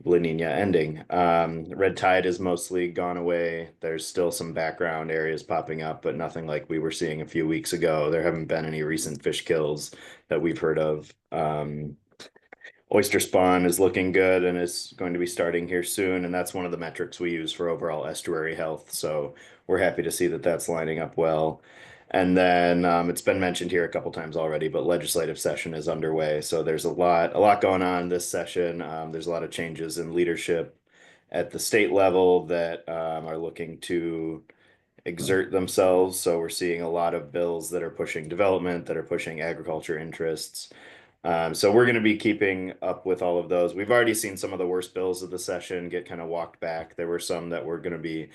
La Nina ending. Red tide is mostly gone away. There's still some background areas popping up, but nothing like we were seeing a few weeks ago. There haven't been any recent fish kills that we've heard of. Oyster spawn is looking good and is going to be starting here soon, and that's one of the metrics we use for overall estuary health. So we're happy to see that that's lining up well. And then it's been mentioned here a couple times already, but legislative session is underway. So there's a lot going on this session. There's a lot of changes in leadership at the state level that are looking to exert themselves. So we're seeing a lot of bills that are pushing development, that are pushing agriculture interests. So we're going to be keeping up with all of those. We've already seen some of the worst bills of the session get kind of walked back. There were some that were going to be,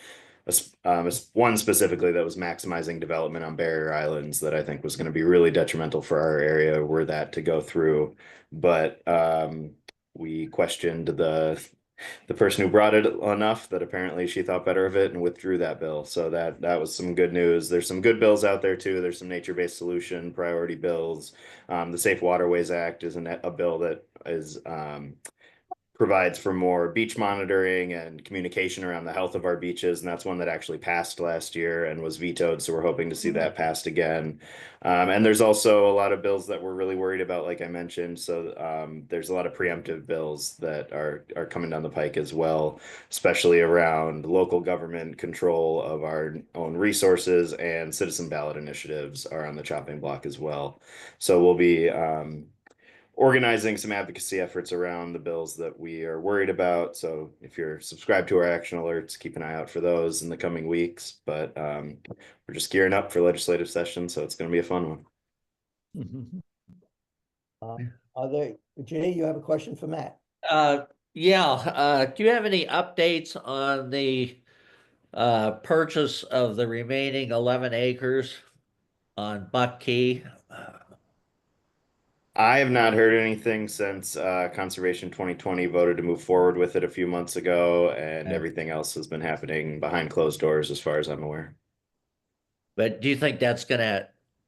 one specifically that was maximizing development on barrier islands that I think was going to be really detrimental for our area were that to go through. But we questioned the person who brought it enough that apparently she thought better of it and withdrew that bill. So that was some good news. There's some good bills out there too. There's some nature-based solution priority bills. The Safe Waterways Act is a bill that is provides for more beach monitoring and communication around the health of our beaches. And that's one that actually passed last year and was vetoed. So we're hoping to see that passed again. And there's also a lot of bills that we're really worried about, like I mentioned. So there's a lot of preemptive bills that are coming down the pike as well, especially around local government control of our own resources, and citizen ballot initiatives are on the chopping block as well. So we'll be organizing some advocacy efforts around the bills that we are worried about. So if you're subscribed to our action alerts, keep an eye out for those in the coming weeks. But we're just gearing up for legislative session, so it's going to be a fun one. Jay, you have a question for Matt? Yeah. Do you have any updates on the purchase of the remaining 11 acres on Buck Key? I have not heard anything since Conservation 2020 voted to move forward with it a few months ago, and everything else has been happening behind closed doors as far as I'm aware. But do you think that's gonna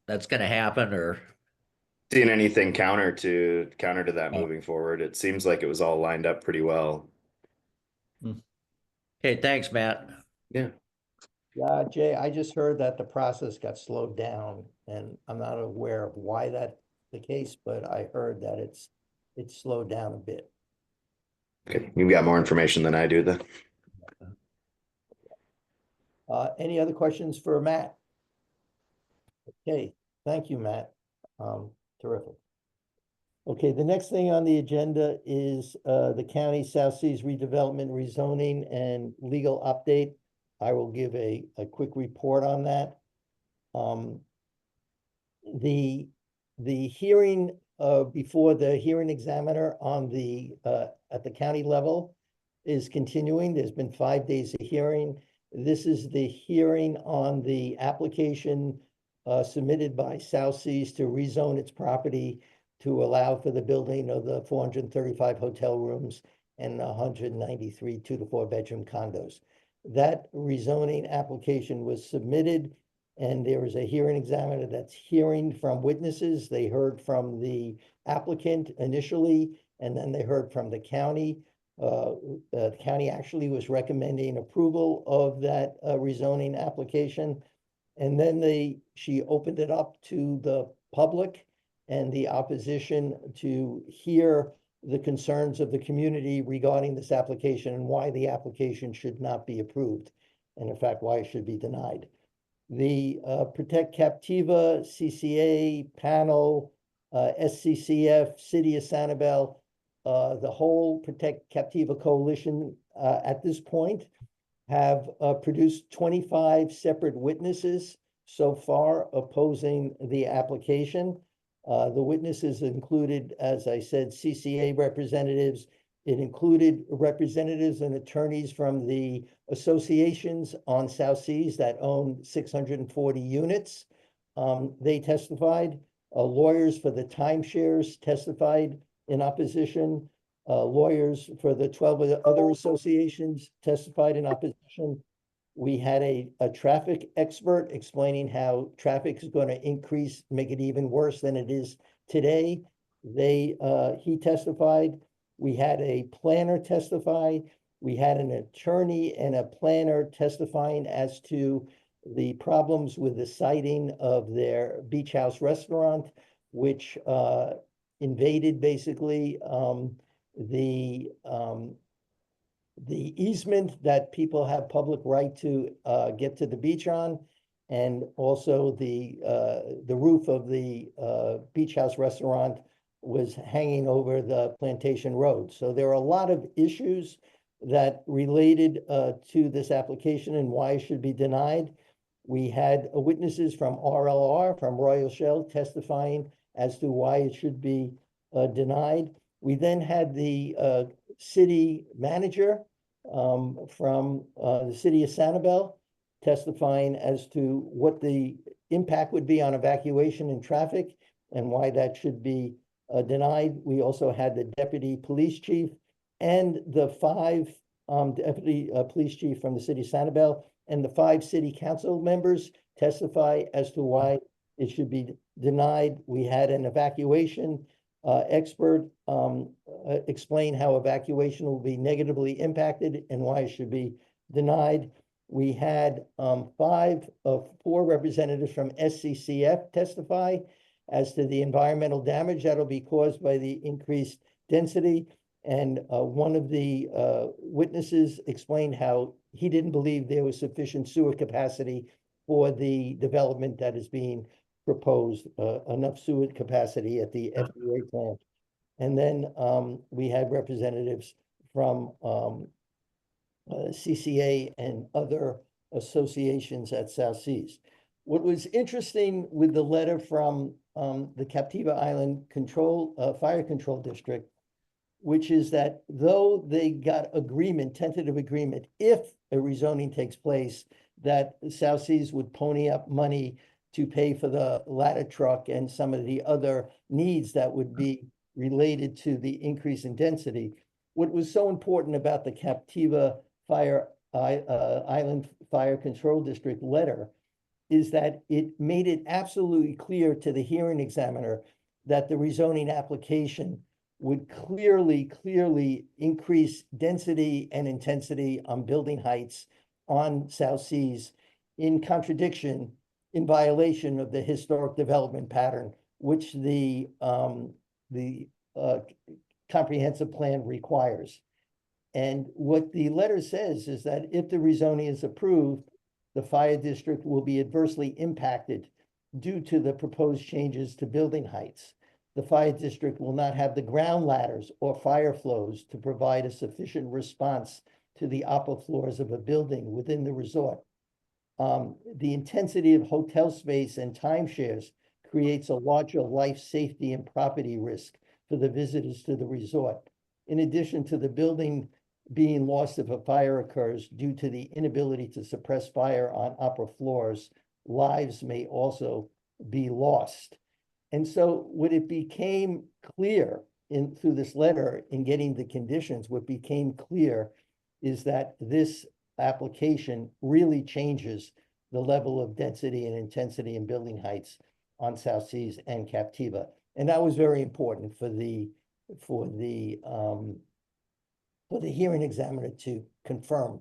happen, or seeing anything counter to that moving forward? It seems like it was all lined up pretty well. Okay, thanks, Matt. Yeah. Yeah, Jay, I just heard that the process got slowed down, and I'm not aware of why that's the case, but I heard that it's slowed down a bit. Okay, you've got more information than I do then. Any other questions for Matt? Okay, thank you, Matt. Terrific. Okay, the next thing on the agenda is the county South Seas redevelopment, rezoning, and legal update. I will give a quick report on that. The hearing before the hearing examiner on the at the county level is continuing. There's been 5 days of hearing. This is the hearing on the application submitted by South Seas to rezone its property to allow for the building of the 435 hotel rooms and 193 2 to 4 bedroom condos. That rezoning application was submitted, and there is a hearing examiner that's hearing from witnesses. They heard from the applicant initially, and then they heard from the county. The county actually was recommending approval of that rezoning application. And then she opened it up to the public and the opposition to hear the concerns of the community regarding this application and why the application should not be approved, and in fact, why it should be denied. The Protect Captiva, CCA, panel, SCCF, City of Sanibel, the whole Protect Captiva coalition at this point have produced 25 separate witnesses so far opposing the application. The witnesses included, as I said, CCA representatives. It included representatives and attorneys from the associations on South Seas that own 640 units. They testified. Lawyers for the timeshares testified in opposition. Lawyers for the 12 other associations testified in opposition. We had a traffic expert explaining how traffic is going to increase, make it even worse than it is today. He testified. We had a planner testify. We had an attorney and a planner testifying as to the problems with the siting of their beach house restaurant, which invaded basically the easement that people have public right to get to the beach on, and also the roof of the beach house restaurant was hanging over the Plantation Road. So there are a lot of issues that related to this application and why it should be denied. We had witnesses from RLR, from Royal Shell, testifying as to why it should be denied. We then had the city manager from the city of Sanibel testifying as to what the impact would be on evacuation and traffic and why that should be denied. We also had the deputy police chief and the 5 deputy police chief from the city of Sanibel and the 5 city council members testify as to why it should be denied. We had an evacuation expert explain how evacuation will be negatively impacted and why it should be denied. We had 4 representatives from SCCF testify as to the environmental damage that'll be caused by the increased density. And one of the witnesses explained how he didn't believe there was sufficient sewer capacity for the development that is being proposed, enough sewer capacity at the FDA plant. And then we had representatives from CCA and other associations at South Seas. What was interesting with the letter from the Captiva Island Fire Control District, which is that though they got agreement, tentative agreement, if a rezoning takes place, that South Seas would pony up money to pay for the ladder truck and some of the other needs that would be related to the increase in density. What was so important about the Captiva Island Fire Control District letter is that it made it absolutely clear to the hearing examiner that the rezoning application would clearly increase density and intensity on building heights on South Seas in contradiction, in violation of the historic development pattern, which the comprehensive plan requires. And what the letter says is that if the rezoning is approved, the fire district will be adversely impacted due to the proposed changes to building heights. The fire district will not have the ground ladders or fire flows to provide a sufficient response to the upper floors of a building within the resort. The intensity of hotel space and timeshares creates a larger life safety and property risk for the visitors to the resort. In addition to the building being lost if a fire occurs due to the inability to suppress fire on upper floors, lives may also be lost. And so what it became clear through this letter, in getting the conditions, what became clear is that this application really changes the level of density and intensity and building heights on South Seas and Captiva. And that was very important for the hearing examiner to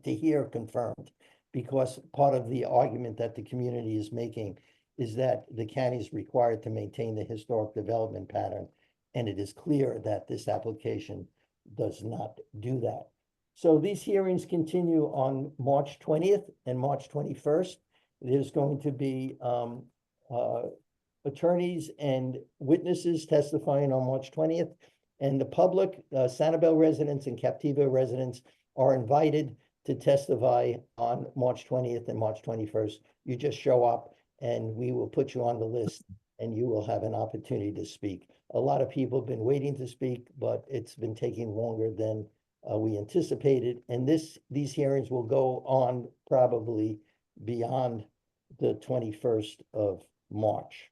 hear confirmed, because part of the argument that the community is making is that the county is required to maintain the historic development pattern, and it is clear that this application does not do that. So these hearings continue on March 20th and March 21st. There's going to be attorneys and witnesses testifying on March 20th. And the public, Sanibel residents and Captiva residents are invited to testify on March 20th and March 21st. You just show up and we will put you on the list and you will have an opportunity to speak. A lot of people have been waiting to speak, but it's been taking longer than we anticipated. And these hearings will go on probably beyond the 21st of March.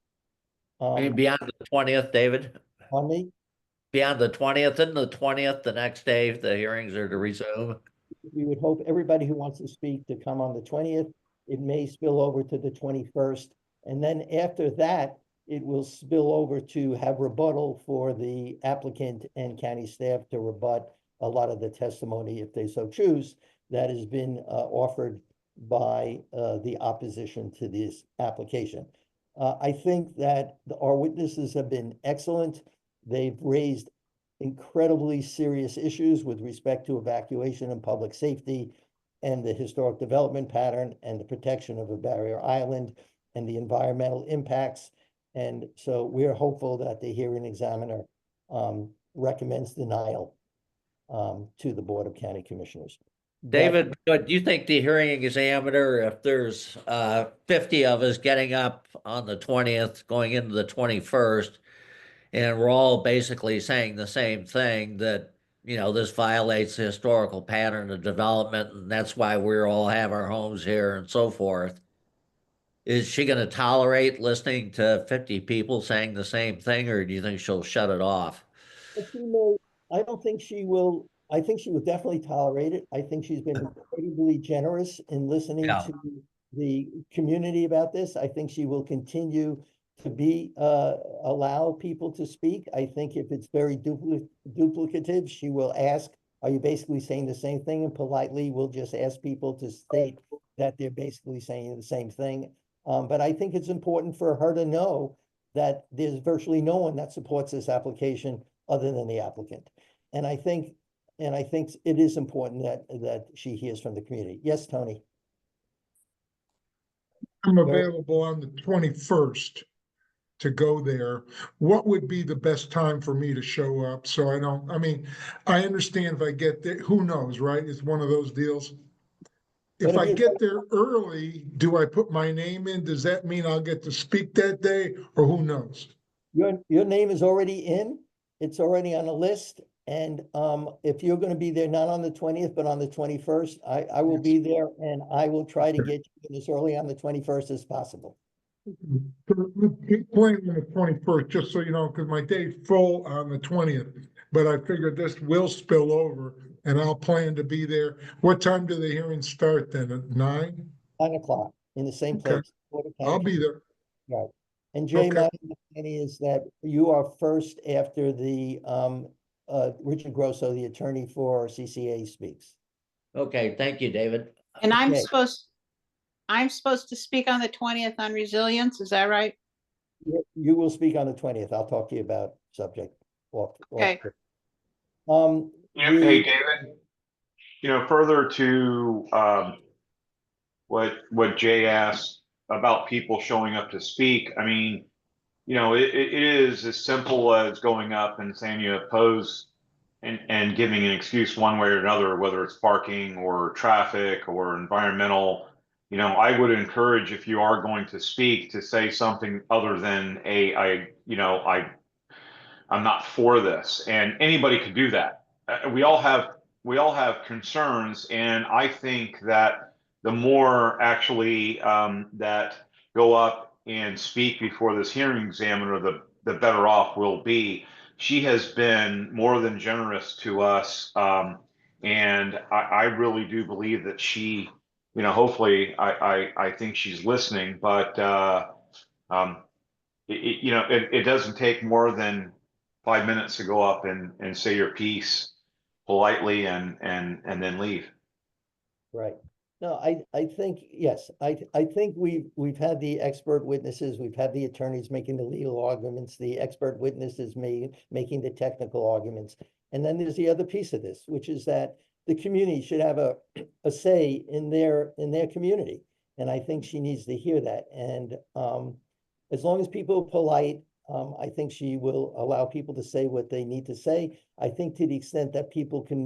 Beyond the 20th, David? Pardon me? Beyond the 20th and the 20th, the next day, the hearings are to resume. We would hope everybody who wants to speak to come on the 20th. It may spill over to the 21st. And then after that, it will spill over to have rebuttal for the applicant and county staff to rebut a lot of the testimony, if they so choose, that has been offered by the opposition to this application. I think that our witnesses have been excellent. They've raised incredibly serious issues with respect to evacuation and public safety and the historic development pattern and the protection of a barrier island and the environmental impacts. And so we're hopeful that the hearing examiner recommends denial to the Board of County Commissioners. David, do you think the hearing examiner, if there's 50 of us getting up on the 20th, going into the 21st, and we're all basically saying the same thing, that, you know, this violates the historical pattern of development, and that's why we all have our homes here and so forth, is she going to tolerate listening to 50 people saying the same thing, or do you think she'll shut it off? I don't think she will. I think she will definitely tolerate it. I think she's been incredibly generous in listening to the community about this. I think she will continue to allow people to speak. I think if it's very duplicative, she will ask, are you basically saying the same thing? And politely we'll just ask people to state that they're basically saying the same thing. But I think it's important for her to know that there's virtually no one that supports this application other than the applicant. And I think it is important that she hears from the community. Yes, Tony. I'm available on the 21st to go there. What would be the best time for me to show up? So I understand if I get there, who knows, right? It's one of those deals. If I get there early, do I put my name in? Does that mean I'll get to speak that day, or who knows? Your name is already in. It's already on the list. And if you're going to be there, not on the 20th, but on the 21st, I will be there, and I will try to get you as early on the 21st as possible. Keep playing on the 21st, just so you know, because my day's full on the 20th. But I figured this will spill over, and I'll plan to be there. What time do the hearings start then? At 9? 9 o'clock in the same place. I'll be there. Right. And Jay, my understanding is that you are first after the Richard Grosso, the attorney for CCA, speaks. Okay, thank you, David. And I'm supposed to speak on the 20th on resilience, is that right? You will speak on the 20th. I'll talk to you about subject. Okay. Hey, David, further to what Jay asked about people showing up to speak, I mean, it is as simple as going up and saying you oppose and giving an excuse one way or another, whether it's parking or traffic or environmental. I would encourage, if you are going to speak, to say something other than I'm not for this. And anybody could do that. We all have concerns, and I think that the more actually that go up and speak before this hearing examiner, the better off we'll be. she has been more than generous to us. And I really do believe that she, hopefully I think she's listening, but it doesn't take more than 5 minutes to go up and say your piece politely and then leave. Right. No, I think, yes, I think we've had the expert witnesses, we've had the attorneys making the legal arguments, the expert witnesses making the technical arguments. And then there's the other piece of this, which is that the community should have a say in their community. And I think she needs to hear that. And as long as people are polite, I think she will allow people to say what they need to say. I think to the extent that people can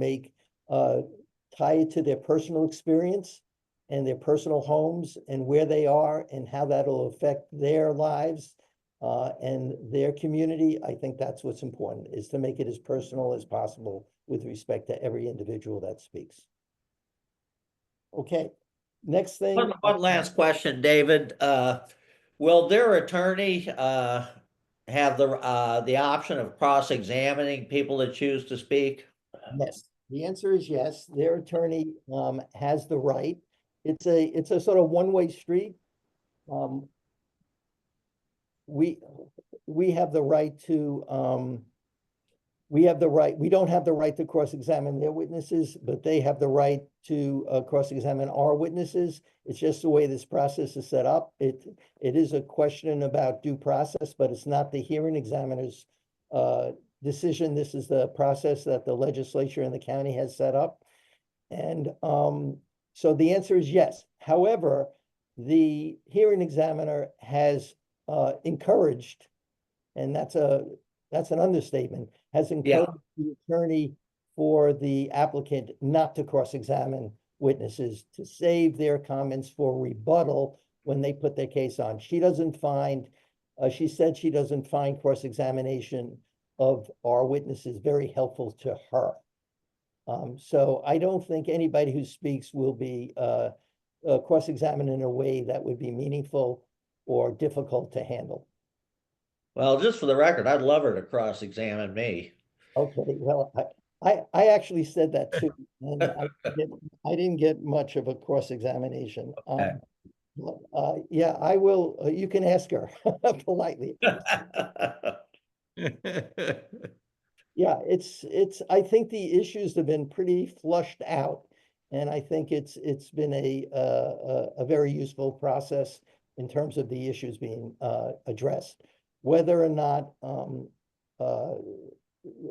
tie it to their personal experience and their personal homes and where they are and how that'll affect their lives and their community. I think that's what's important, is to make it as personal as possible with respect to every individual that speaks. Okay, next thing. One last question, David. Will their attorney have the option of cross-examining people that choose to speak? Yes, the answer is yes. Their attorney has the right. It's a sort of one-way street. We have the right to we don't have the right to cross-examine their witnesses, but they have the right to cross-examine our witnesses. It's just the way this process is set up. It is a question about due process, but it's not the hearing examiner's decision. This is the process that the legislature and the county has set up. And so the answer is yes. However, the hearing examiner has encouraged, and that's an understatement, has encouraged the attorney for the applicant not to cross-examine witnesses, to save their comments for rebuttal when they put their case on. She said she doesn't find cross-examination of our witnesses very helpful to her. So I don't think anybody who speaks will be cross-examined in a way that would be meaningful or difficult to handle. Well, just for the record, I'd love her to cross-examine me. Okay, well, I actually said that too, and I didn't get much of a cross-examination. Okay. Yeah, I will. You can ask her politely. Yeah, I think the issues have been pretty flushed out, and I think it's been a very useful process in terms of the issues being addressed. Whether or not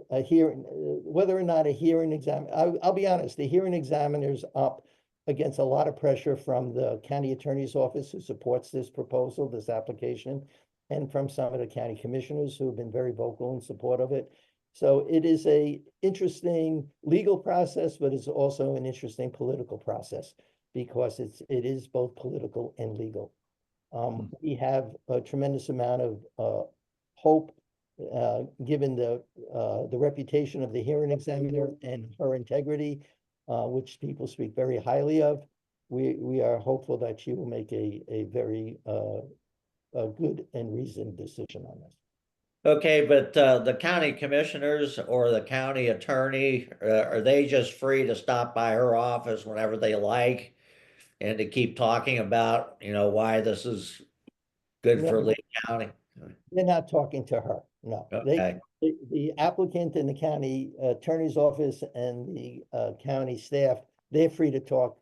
a hearing exam, I'll be honest, the hearing examiner's up against a lot of pressure from the county attorney's office who supports this proposal, this application, and from some of the county commissioners who have been very vocal in support of it. So it is a interesting legal process, but it's also an interesting political process because it is both political and legal. We have a tremendous amount of hope, given the reputation of the hearing examiner and her integrity, which people speak very highly of. We are hopeful that she will make a very good and reasoned decision on this. Okay, but the county commissioners or the county attorney, are they just free to stop by her office whenever they like and to keep talking about, why this is good for Lee County? They're not talking to her, no. Okay. The applicant in the county attorney's office and the county staff, they're free to talk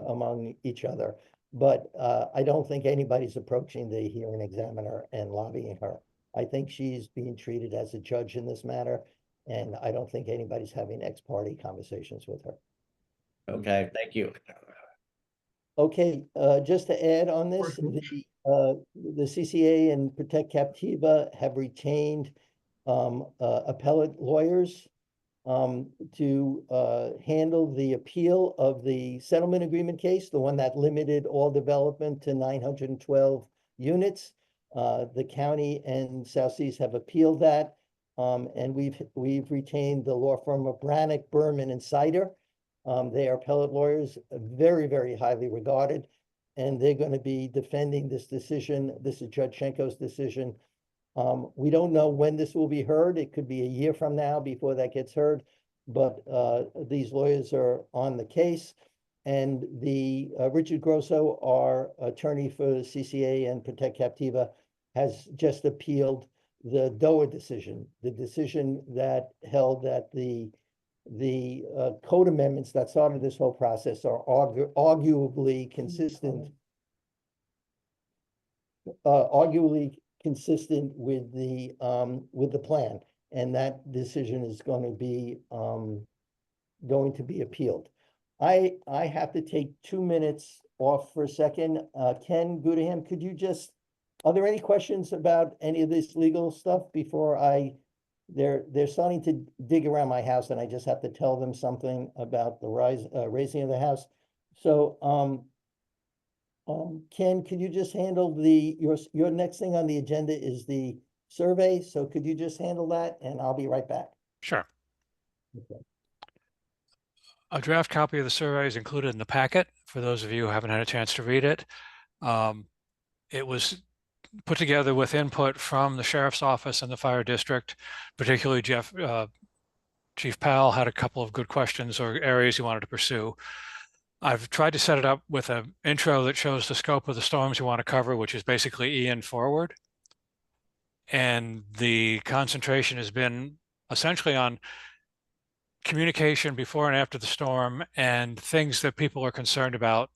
among each other. But I don't think anybody's approaching the hearing examiner and lobbying her. I think she's being treated as a judge in this matter, and I don't think anybody's having ex parte conversations with her. Okay, thank you. Okay, just to add on this, the CCA and Protect Captiva have retained appellate lawyers to handle the appeal of the settlement agreement case, the one that limited all development to 912 units. The county and South Seas have appealed that, and we've retained the law firm of Brannick, Berman, and Sider. They are appellate lawyers, very, very highly regarded, and they're going to be defending this decision. This is Judge Schenko's decision We don't know when this will be heard. It could be a year from now before that gets heard. But these lawyers are on the case. And the Richard Grosso, our attorney for CCA and Protect Captiva, has just appealed the DOA decision, the decision that held that the code amendments that started this whole process are arguably consistent with the plan, and that decision is going to be appealed. I have to take 2 minutes off for a second. Ken Goodham, could you just, are there any questions about any of this legal stuff before they're starting to dig around my house, and I just have to tell them something about the raising of the house. So, Ken, could you just handle your next thing on the agenda is the survey. So could you just handle that, and I'll be right back. Sure. Okay. A draft copy of the survey is included in the packet for those of you who haven't had a chance to read it. It was put together with input from the sheriff's office and the fire district, particularly Chief Powell had a couple of good questions or areas he wanted to pursue. I've tried to set it up with an intro that shows the scope of the storms you want to cover, which is basically Ian forward. And the concentration has been essentially on communication before and after the storm and things that people are concerned about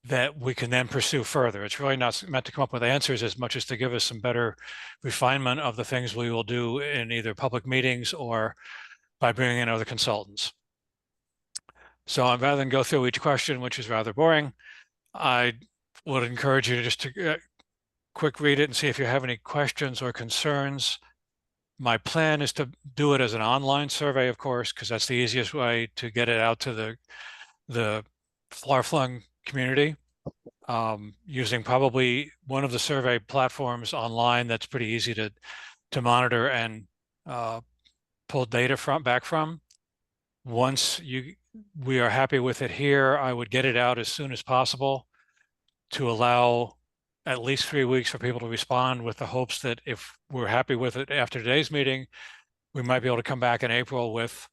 that we can then pursue further. It's really not meant to come up with answers as much as to give us some better refinement of the things we will do in either public meetings or by bringing in other consultants. So rather than go through each question, which is rather boring, I would encourage you just to quick read it and see if you have any questions or concerns. My plan is to do it as an online survey, of course, because that's the easiest way to get it out to the far-flung community, using probably one of the survey platforms online that's pretty easy to monitor and pull data back from. Once we are happy with it here, I would get it out as soon as possible to allow at least 3 weeks for people to respond, with the hopes that if we're happy with it after today's meeting, we might be able to come back in April with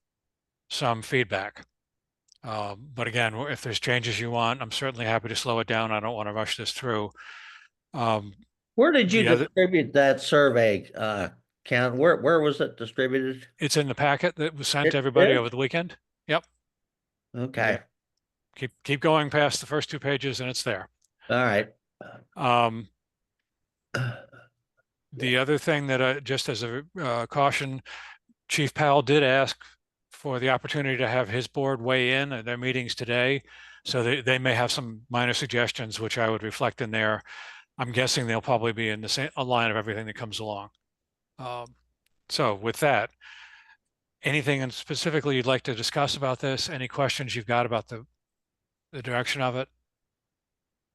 some feedback. But again, if there's changes you want, I'm certainly happy to slow it down. I don't want to rush this through. Where did you distribute that survey, Ken? Where was it distributed? It's in the packet that was sent to everybody over the weekend. Yep. Okay. Keep going past the first 2 pages and it's there. All right. The other thing that just as a caution, Chief Powell did ask for the opportunity to have his board weigh in at their meetings today. So they may have some minor suggestions, which I would reflect in there. I'm guessing they'll probably be in the same line of everything that comes along. So with that, anything specifically you'd like to discuss about this? Any questions you've got about the direction of it?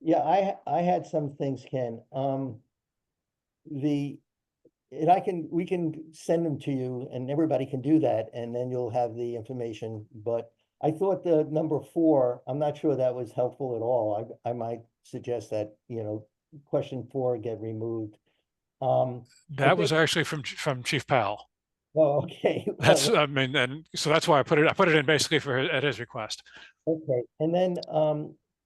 Yeah, I had some things, Ken. We can send them to you, and everybody can do that, and then you'll have the information. But I thought the number 4, I'm not sure that was helpful at all. I might suggest that, question 4 get removed. That was actually from Chief Powell. Oh, okay. That's, I mean, and so that's why I put it in basically at his request. Okay, and then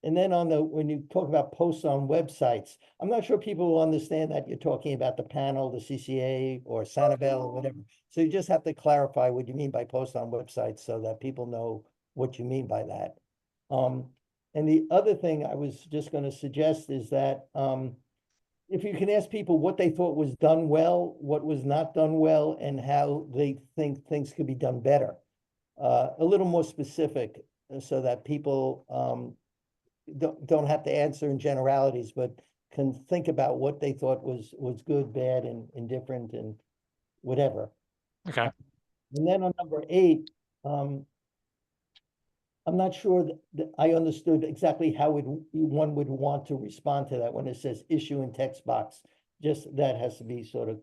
when you talk about posts on websites, I'm not sure people will understand that you're talking about the panel, the CCA, or Sanibel, or whatever. So you just have to clarify what you mean by post on websites so that people know what you mean by that. And the other thing I was just going to suggest is that if you can ask people what they thought was done well, what was not done well, and how they think things could be done better, a little more specific, so that people don't have to answer in generalities, but can think about what they thought was good, bad, and indifferent, and whatever. Okay. And then on number 8, I'm not sure that I understood exactly how one would want to respond to that when it says issue in text box. Just that has to be sort of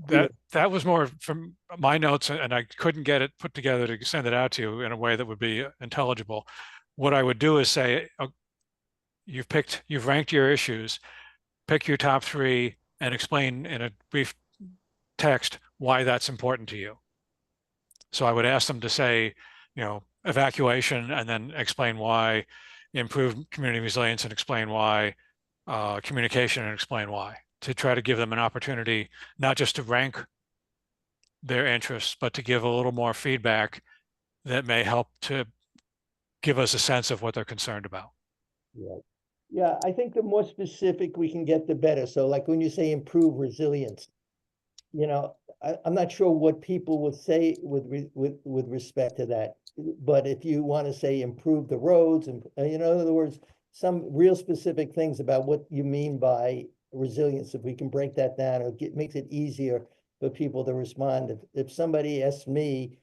clear. That was more from my notes, and I couldn't get it put together to send it out to you in a way that would be intelligible. What I would do is say, you've ranked your issues, pick your top 3 and explain in a brief text why that's important to you. So I would ask them to say, evacuation, and then explain why, improved community resilience, and explain why, communication, and explain why, to try to give them an opportunity, not just to rank their interests, but to give a little more feedback that may help to give us a sense of what they're concerned about. Yeah. Yeah, I think the more specific we can get, the better. So like when you say improve resilience, I'm not sure what people would say with respect to that. But if you want to say improve the roads and, in other words, some real specific things about what you mean by resilience, if we can break that down, makes it easier for people to respond. If somebody asks me,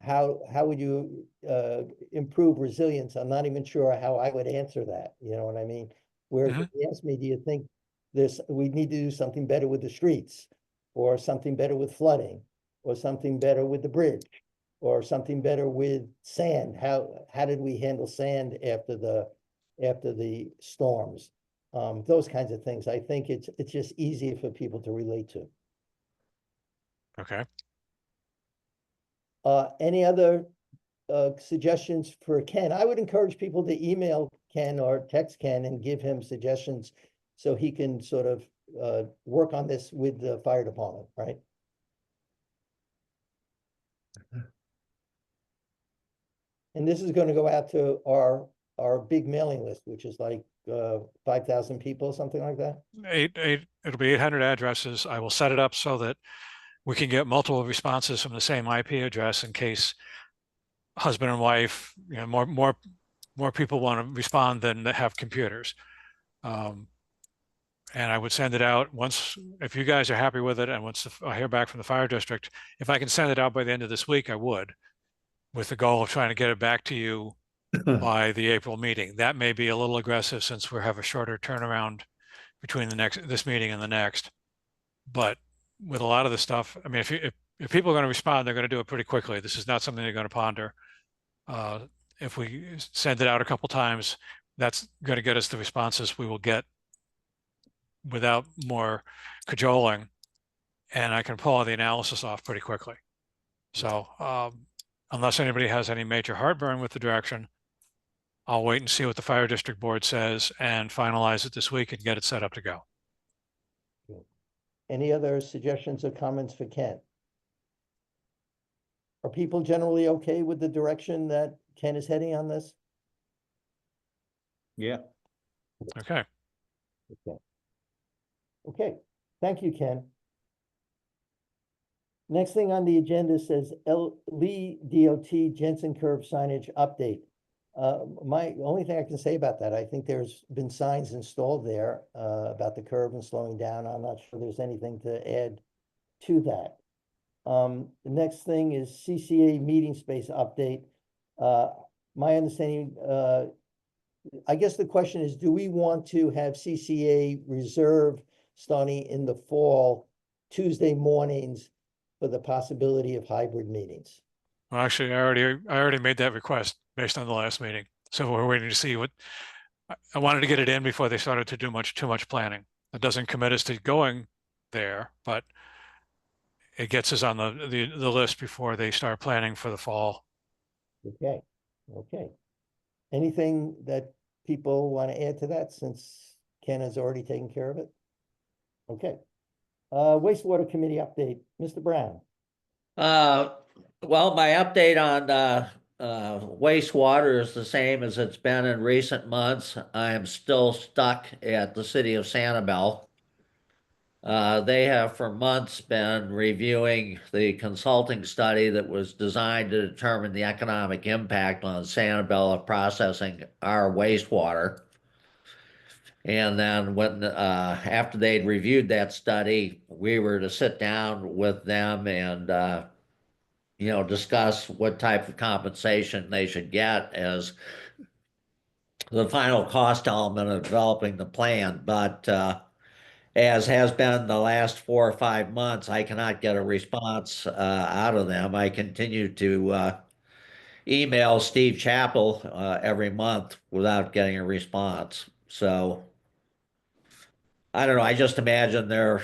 how would you improve resilience? I'm not even sure how I would answer that. You know what I mean? Whereas if you ask me, do you think we need to do something better with the streets, or something better with flooding, or something better with the bridge, or something better with sand? How did we handle sand after the storms? Those kinds of things. I think it's just easier for people to relate to. Okay. Any other suggestions for Ken? I would encourage people to email Ken or text Ken and give him suggestions so he can sort of work on this with the fire department, right? And this is going to go out to our big mailing list, which is like 5,000 people, something like that. It'll be 800 addresses. I will set it up so that we can get multiple responses from the same IP address in case husband and wife, more people want to respond than that have computers. And I would send it out once, if you guys are happy with it, and once I hear back from the fire district, if I can send it out by the end of this week, I would, with the goal of trying to get it back to you by the April meeting. That may be a little aggressive since we have a shorter turnaround between this meeting and the next. But with a lot of the stuff, I mean, if people are going to respond, they're going to do it pretty quickly. This is not something they're going to ponder. If we send it out a couple times, that's going to get us the responses we will get without more cajoling, and I can pull all the analysis off pretty quickly. So unless anybody has any major heartburn with the direction, I'll wait and see what the fire district board says and finalize it this week and get it set up to go. Any other suggestions or comments for Ken? Are people generally okay with the direction that Ken is heading on this? Yeah. Okay. Okay, thank you, Ken. Next thing on the agenda says Lee DOT Jensen curve signage update. My only thing I can say about that, I think there's been signs installed there about the curve and slowing down. I'm not sure there's anything to add to that. The next thing is CCA meeting space update. My understanding, I guess the question is, do we want to have CCA reserve starting in the fall, Tuesday mornings, for the possibility of hybrid meetings? Well, actually, I already made that request based on the last meeting. So we're waiting to see what, I wanted to get it in before they started to do too much planning. It doesn't commit us to going there, but it gets us on the list before they start planning for the fall. Okay, okay. Anything that people want to add to that, since Ken has already taken care of it? Okay. Wastewater committee update, Mr. Brown. Well, my update on wastewater is the same as it's been in recent months. I am still stuck at the city of Sanibel. They have for months been reviewing the consulting study that was designed to determine the economic impact on Sanibel of processing our wastewater. And then when after they'd reviewed that study, we were to sit down with them and discuss what type of compensation they should get as the final cost element of developing the plan. But as has been the last 4 or 5 months, I cannot get a response out of them. I continue to email Steve Chappell every month without getting a response. So I don't know, I just imagine they're,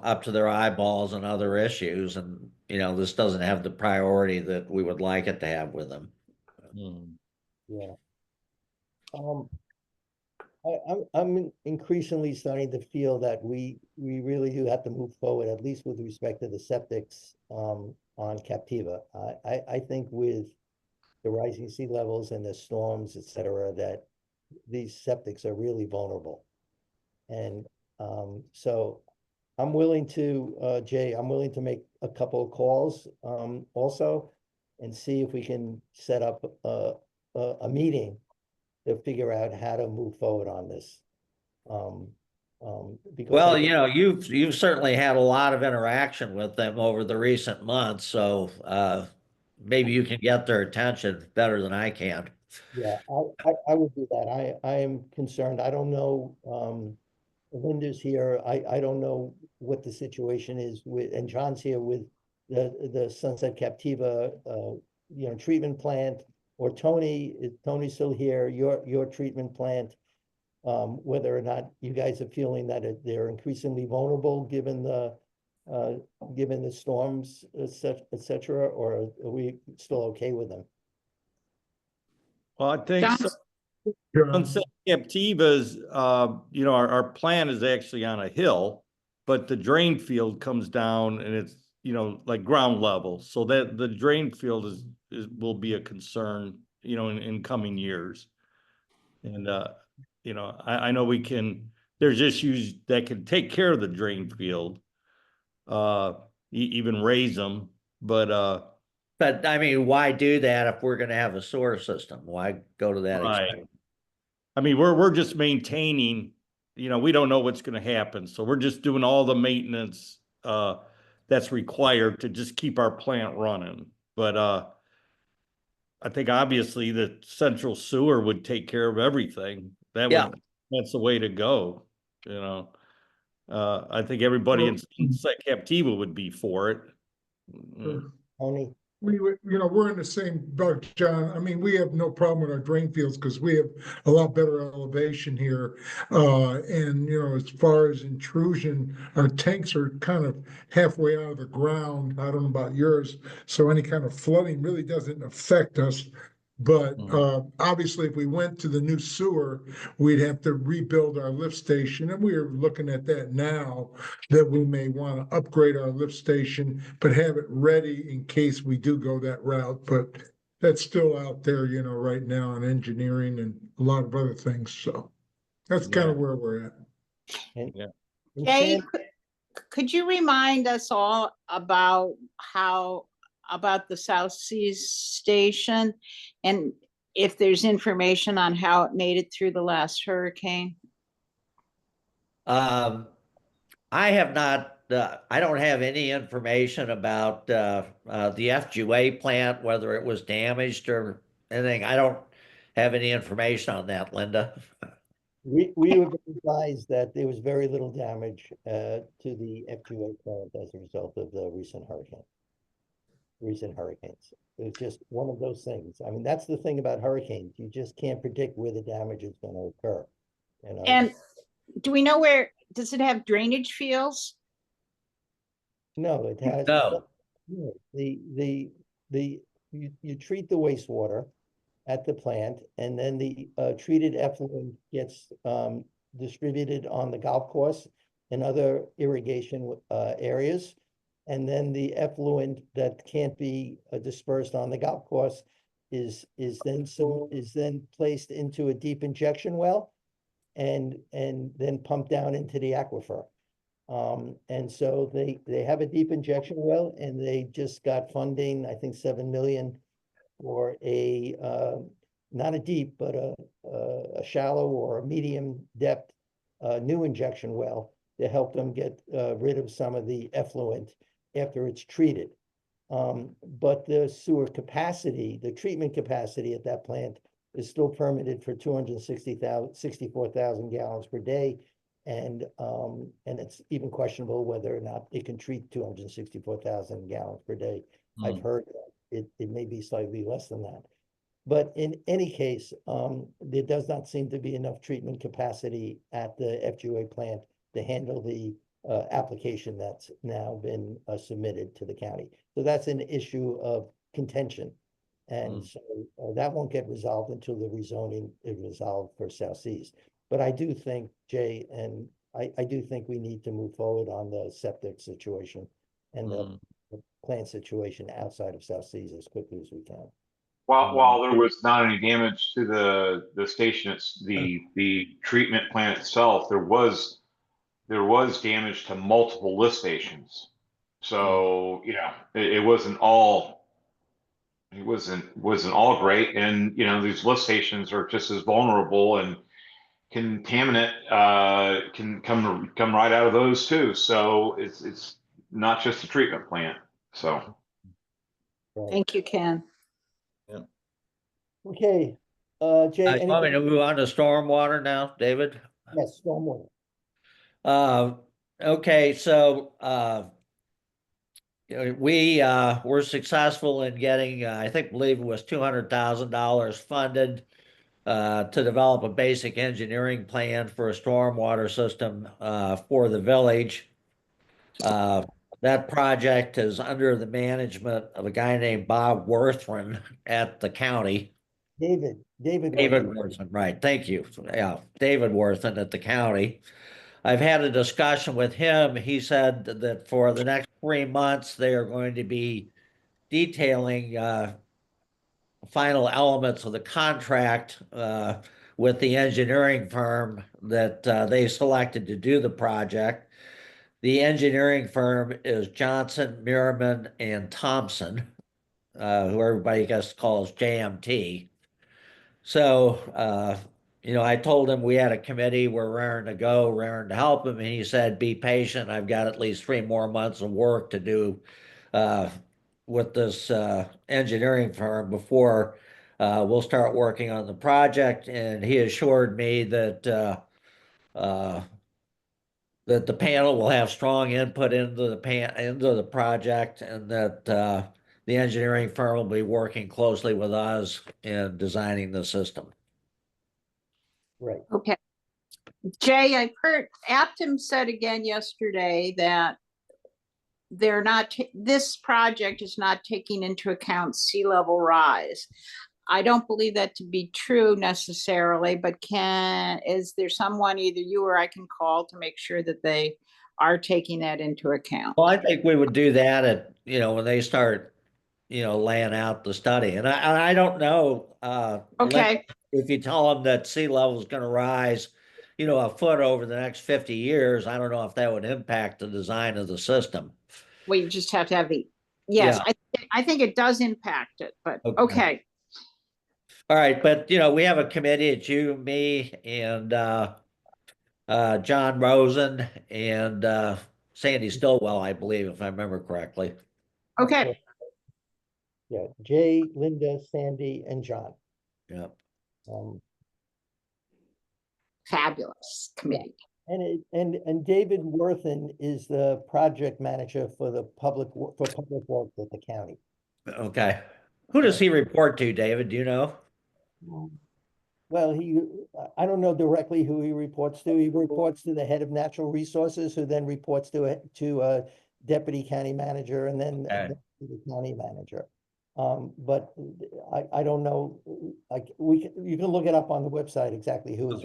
up to their eyeballs on other issues and, this doesn't have the priority that we would like it to have with them. Hmm. Yeah. I'm increasingly starting to feel that we really do have to move forward, at least with respect to the septics, on Captiva. I think with the rising sea levels and the storms, et cetera, that these septics are really vulnerable. And, so I'm willing to, Jay, I'm willing to make a couple of calls, also, and see if we can set up a meeting to figure out how to move forward on this. Because Well, I, you've certainly had a lot of interaction with them over the recent months, so maybe you can get their attention better than I can. yeah, I would do that. I am concerned. I don't know, Linda's here. I don't know what the situation is with, and John's here with the Sunset Captiva, treatment plant, or Tony, is Tony still here? Your treatment plant, whether or not you guys are feeling that they're increasingly vulnerable given the storms, et cetera, or are we still okay with them? Well, I think John? Sunset Captiva's, our plant is actually on a hill, but the drain field comes down and it's, like ground level. So that the drain field will be a concern, in coming years. And, I know there's issues that can take care of the drain field, even raise them, but, But I mean, why do that if we're gonna have a sewer system? Why go to that right. extent? I mean, we're just maintaining, we don't know what's gonna happen, so we're just doing all the maintenance that's required to just keep our plant running. But I think obviously the central sewer would take care of everything. Yeah. That's the way to go, I think everybody in Sunset Captiva would be for it. Tony? We're in the same boat, John. I mean, we have no problem with our drain fields because we have a lot better elevation here. And, as far as intrusion, our tanks are kind of halfway out of the ground. I don't know about yours. So any kind of flooding really doesn't affect us. But obviously, if we went to the new sewer, we'd have to rebuild our lift station. And we're looking at that now, that we may want to upgrade our lift station, but have it ready in case we do go that route. But that's still out there, right now in engineering and a lot of other things. So that's kind of where we're at. And, Yeah. and Jay, Sam, could you remind us all about the South Seas Station, and if there's information on how it made it through the last hurricane? I have not, I don't have any information about the FGA plant, whether it was damaged or anything. I don't have any information on that, Linda. we were advised that there was very little damage to the FGA plant as a result of the recent hurricanes. It's just one of those things. I mean, that's the thing about hurricanes. You just can't predict where the damage is going to occur. And do we know does it have drainage fields? No, it has. No. No, you treat the wastewater at the plant, and then the treated effluent gets distributed on the golf course and other irrigation areas. And then the effluent that can't be dispersed on the golf course is then placed into a deep injection well and then pumped down into the aquifer. And so they have a deep injection well, and they just got funding, I think 7 million for not a deep, but a shallow or a medium depth new injection well to help them get rid of some of the effluent after it's treated. But the sewer capacity, the treatment capacity at that plant is still permitted for 64,000 gallons per day. And it's even questionable whether or not it can treat 264,000 gallons per day. I've heard it may be slightly less than that. But in any case, there does not seem to be enough treatment capacity at the FGA plant to handle the application that's now been submitted to the county. So that's an issue of contention. And so that won't get resolved until the rezoning is resolved for South Seas. But I do think, Jay, and I do think we need to move forward on the septic situation and the plant situation outside of South Seas as quickly as we can. While there was not any damage to the station, it's the treatment plant itself, there was damage to multiple lift stations. So, you know, it wasn't all great. And, you know, these lift stations are just as vulnerable, and contaminant can come right out of those too. So it's not just a treatment plant. So Thank you, Ken. Okay, Jay, You want me anything? to move on to stormwater now, David? Yes, stormwater. Okay, so you know, we were successful in getting, I believe it was $200,000 funded to develop a basic engineering plan for a stormwater system for the village. That project is under the management of a guy named Bob Worthman at the county. David Worthman, right. Thank you. Yeah, David Worthman at the county. I've had a discussion with him. He said that for the next 3 months, they are going to be detailing final elements of the contract with the engineering firm that they selected to do the project. The engineering firm is Johnson, Merriman, and Thompson, who everybody just calls JMT. So, you know, I told him we had a committee, we're raring to go, raring to help him. And he said, be patient. I've got at least 3 more months of work to do with this engineering firm before we'll start working on the project. And he assured me that that the panel will have strong input into the project, and that the engineering firm will be working closely with us in designing the system. Right. Okay. Jay, I heard Aptum said again yesterday that they're not, this project is not taking into account sea level rise. I don't believe that to be true necessarily, but is there someone, either you or I, can call to make sure that they are taking that into account? Well, I think we would do that at, you know, when they start, you know, laying out the study. And I don't know, Okay. if you tell them that sea level is going to rise, you know, a foot over the next 50 years, I don't know if that would impact the design of the system. Well, you just have to have the, yes, Yeah. I think it does impact it, but okay. All right, but you know, we have a committee, it's you, me, and John Rosen and Sandy Stillwell, I believe, if I remember correctly. Okay. Yeah, Jay, Linda, Sandy, and John. Yeah. Fabulous committee. And David Worthen is the project manager for the public works at the county. Okay. Who does he report to, David? Do you know? Well, I don't know directly who he reports to. He reports to the head of natural resources, who then reports to a deputy county manager, and then Okay. the county manager. But I don't know, like, you can look it up on the website exactly who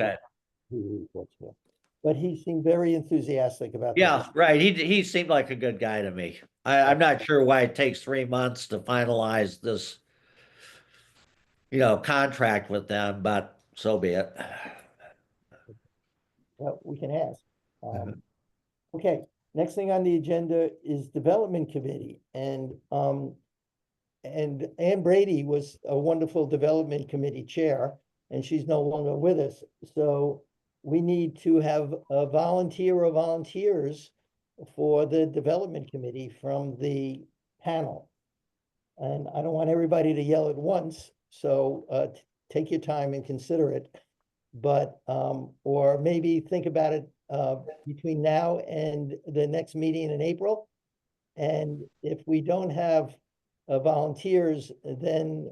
he reports to. But he seemed very enthusiastic about this. Yeah, right. He seemed like a good guy to me. I'm not sure why it takes 3 months to finalize this, you know, contract with them, but so be it. Well, we can ask. Okay, next thing on the agenda is Development Committee. And Ann Brady was a wonderful Development Committee chair, and she's no longer with us. So we need to have a volunteer or volunteers for the Development Committee from the panel. And I don't want everybody to yell at once, so take your time and consider it. But, or maybe think about it between now and the next meeting in April. And if we don't have volunteers, then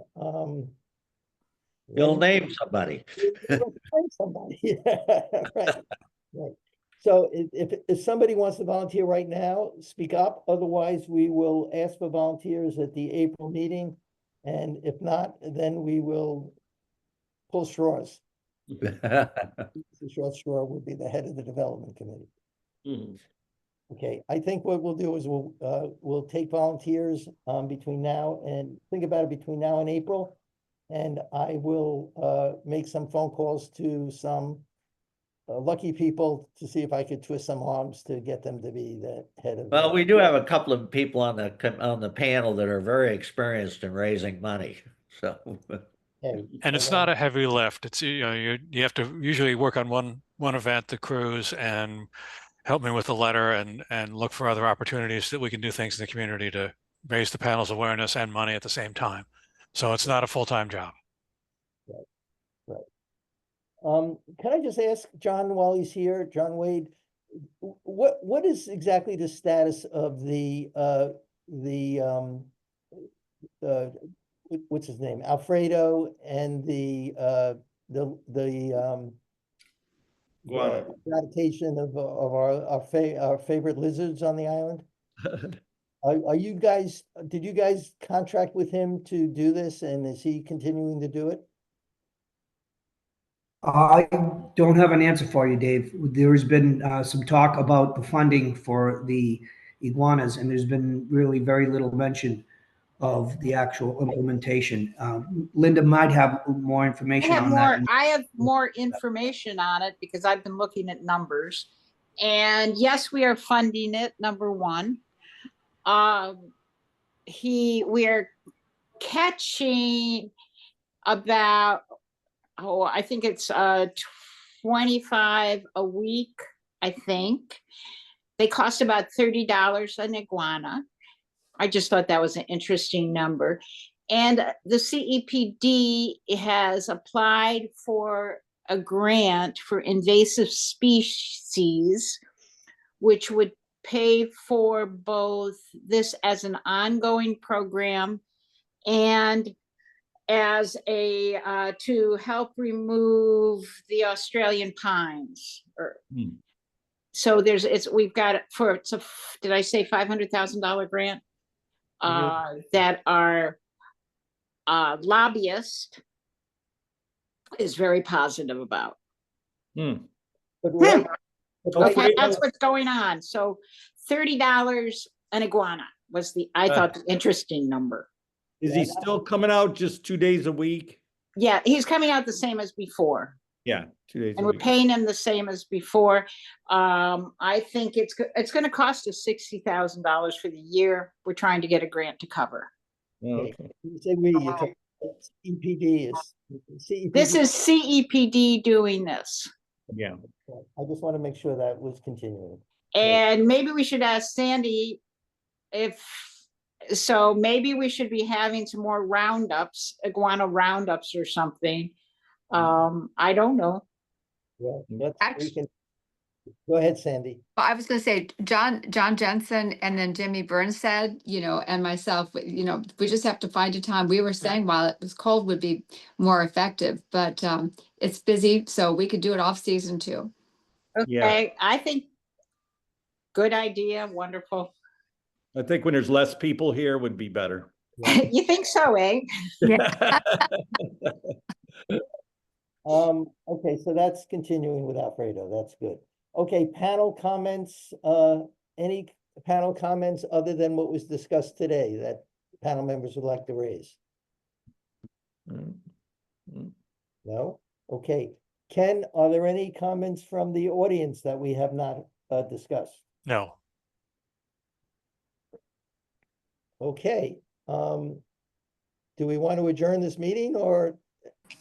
You'll name somebody. Let's find somebody. Yeah, right, right. So if somebody wants to volunteer right now, speak up. Otherwise, we will ask for volunteers at the April meeting. And if not, then we will pull straws. The short straw would be the head of the development committee. Mhm. Okay, I think what we'll do is we'll take volunteers between now and think about it between now and April. And I will make some phone calls to some lucky people to see if I could twist some arms to get them to be the head of. Well, we do have a couple of people on the panel that are very experienced in raising money, so. Okay, And it's not a heavy lift. It's, you know, you have to usually work on one event, the cruise, and help me with the letter and look for other opportunities that we can do things in the community to raise the panel's awareness and money at the same time. So it's not a full-time job. Can I just ask John while he's here, John Wade, what is exactly the status of what's his name, Alfredo, and the Guana. eradication of our favorite lizards on the island? Are you guys, did you guys contract with him to do this, and is he continuing to do it? I don't have an answer for you, Dave. There's been some talk about the funding for the iguanas, and there's been really very little mention of the actual implementation. Linda might have more information on that. I have more information on it because I've been looking at numbers. And yes, we are funding it, number one. We are catching about, I think it's 25 a week, I think. They cost about $30 an iguana. I just thought that was an interesting number. And the CEPD has applied for a grant for invasive species, which would pay for both this as an ongoing program and as a to help remove the Australian pines. So we've got did I say $500,000 grant? That our lobbyist is very positive about. But right, That's what's going on. So $30 an iguana was I thought the interesting number. Is he still coming out just 2 days a week? Yeah, he's coming out the same as before. Yeah, 2 days And a we're week. paying him the same as before. I think it's going to cost us $60,000 for the year. We're trying to get a grant to cover. Okay. you say CEPD is CEPD. This is CEPD doing this. Yeah. I just want to make sure that was continuing. And maybe we should ask Sandy maybe we should be having some more roundups, iguana roundups or something. I don't know. Yeah, we can. Go ahead, Sandy. Well, I was going to say, John Jensen and then Jimmy Burns said, and myself, we just have to find a time. We were saying while it was cold would be more effective, but it's busy, so we could do it off season too. Okay, Yeah. I think good idea, wonderful. I think when there's less people here would be better. You think so, eh? Okay, so that's continuing with Alfredo. That's good. Okay, panel comments. Any panel comments other than what was discussed today that panel members would like to raise? No? Okay. Ken, are there any comments from the audience that we have not discussed? No. Okay. Do we want to adjourn this meeting or?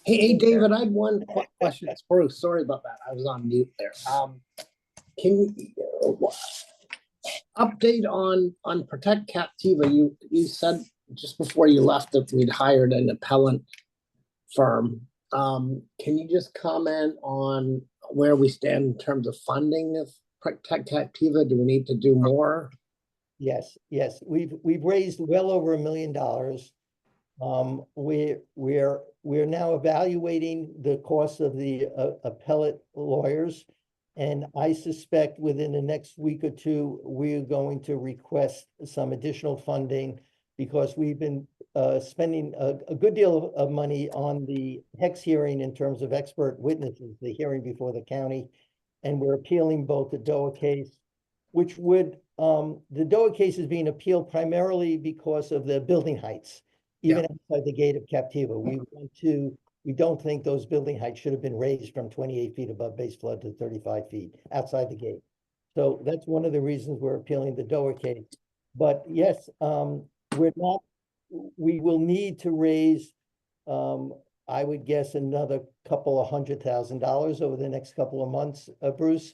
Hey, David, I had one question. It's Bruce. Sorry about that. I was on mute there. Can you update on Protect Captiva? You said just before you left that we'd hired an appellant firm. Can you just comment on where we stand in terms of funding of Protect Captiva? Do we need to do more? Yes, we've raised well over $1 million. We're now evaluating the cost of the appellate lawyers. And I suspect within the next week or two, we're going to request some additional funding because we've been spending a good deal of money on the Hex hearing in terms of expert witnesses, the hearing before the county. And we're appealing both the DOA case, which would, the DOA case is being appealed primarily because of the building heights, even outside the gate of Captiva. We don't think those building heights should have been raised from 28 feet above base flood to 35 feet outside the gate. So that's one of the reasons we're appealing the DOA case. But yes, we will need to raise, I would guess, another couple of $100,000 over the next couple of months, Bruce.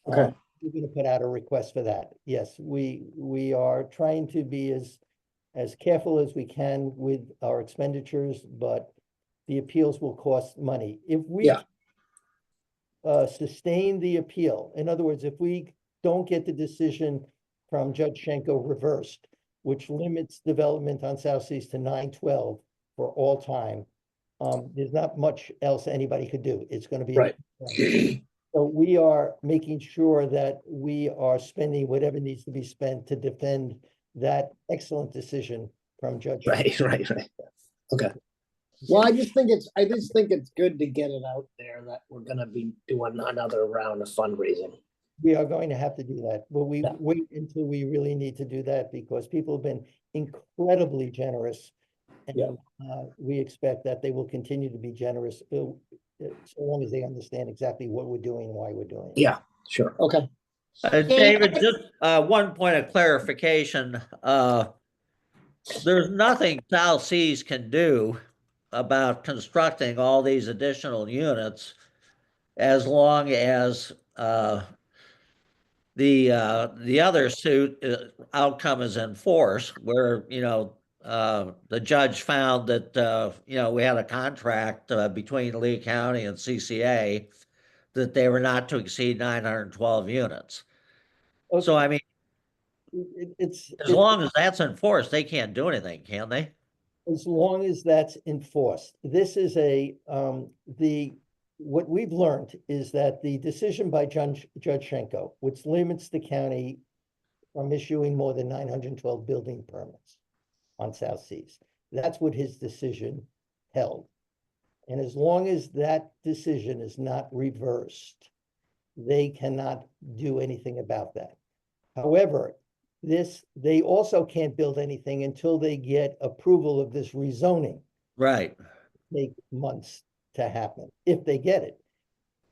Okay. We're going to put out a request for that. Yes, we are trying to be as careful as we can with our expenditures, but the appeals will cost money. If we sustain the appeal, in other words, if we don't get the decision from Judge Schenko reversed, which limits development on South Seas to 912 for all time, there's not much else anybody could do. It's going to be Right. So we are making sure that we are spending whatever needs to be spent to defend that excellent decision from Judge. Right. Okay. Well, I just think it's good to get it out there that we're gonna be doing another round of fundraising. We are going to have to do that, but we wait until we really need to do that because people have been incredibly generous. And we expect that they will continue to be generous so long as they understand exactly what we're doing and why we're doing it. Yeah, sure. Okay. David, just one point of clarification. There's nothing South Seas can do about constructing all these additional units as long as the other suit outcome is enforced, where the judge found that we had a contract between Lee County and CCA that they were not to exceed 912 units. Okay. So I mean, It's as long as that's enforced, they can't do anything, can they? as long as that's enforced. This is what we've learned is that the decision by Judge Schenko, which limits the county from issuing more than 912 building permits on South Seas, that's what his decision held. And as long as that decision is not reversed, they cannot do anything about that. However, they also can't build anything until they get approval of this rezoning. Right. Take months to happen if they get it.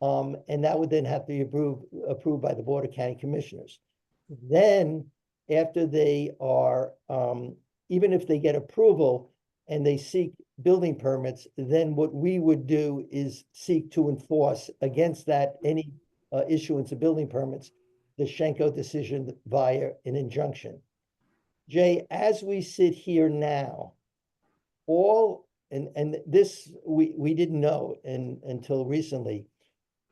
And that would then have to be approved by the Board of County Commissioners. Then after they are, even if they get approval and they seek building permits, then what we would do is seek to enforce against that any issuance of building permits, the Schenko decision via an injunction. Jay, as we sit here now, and this we didn't know until recently,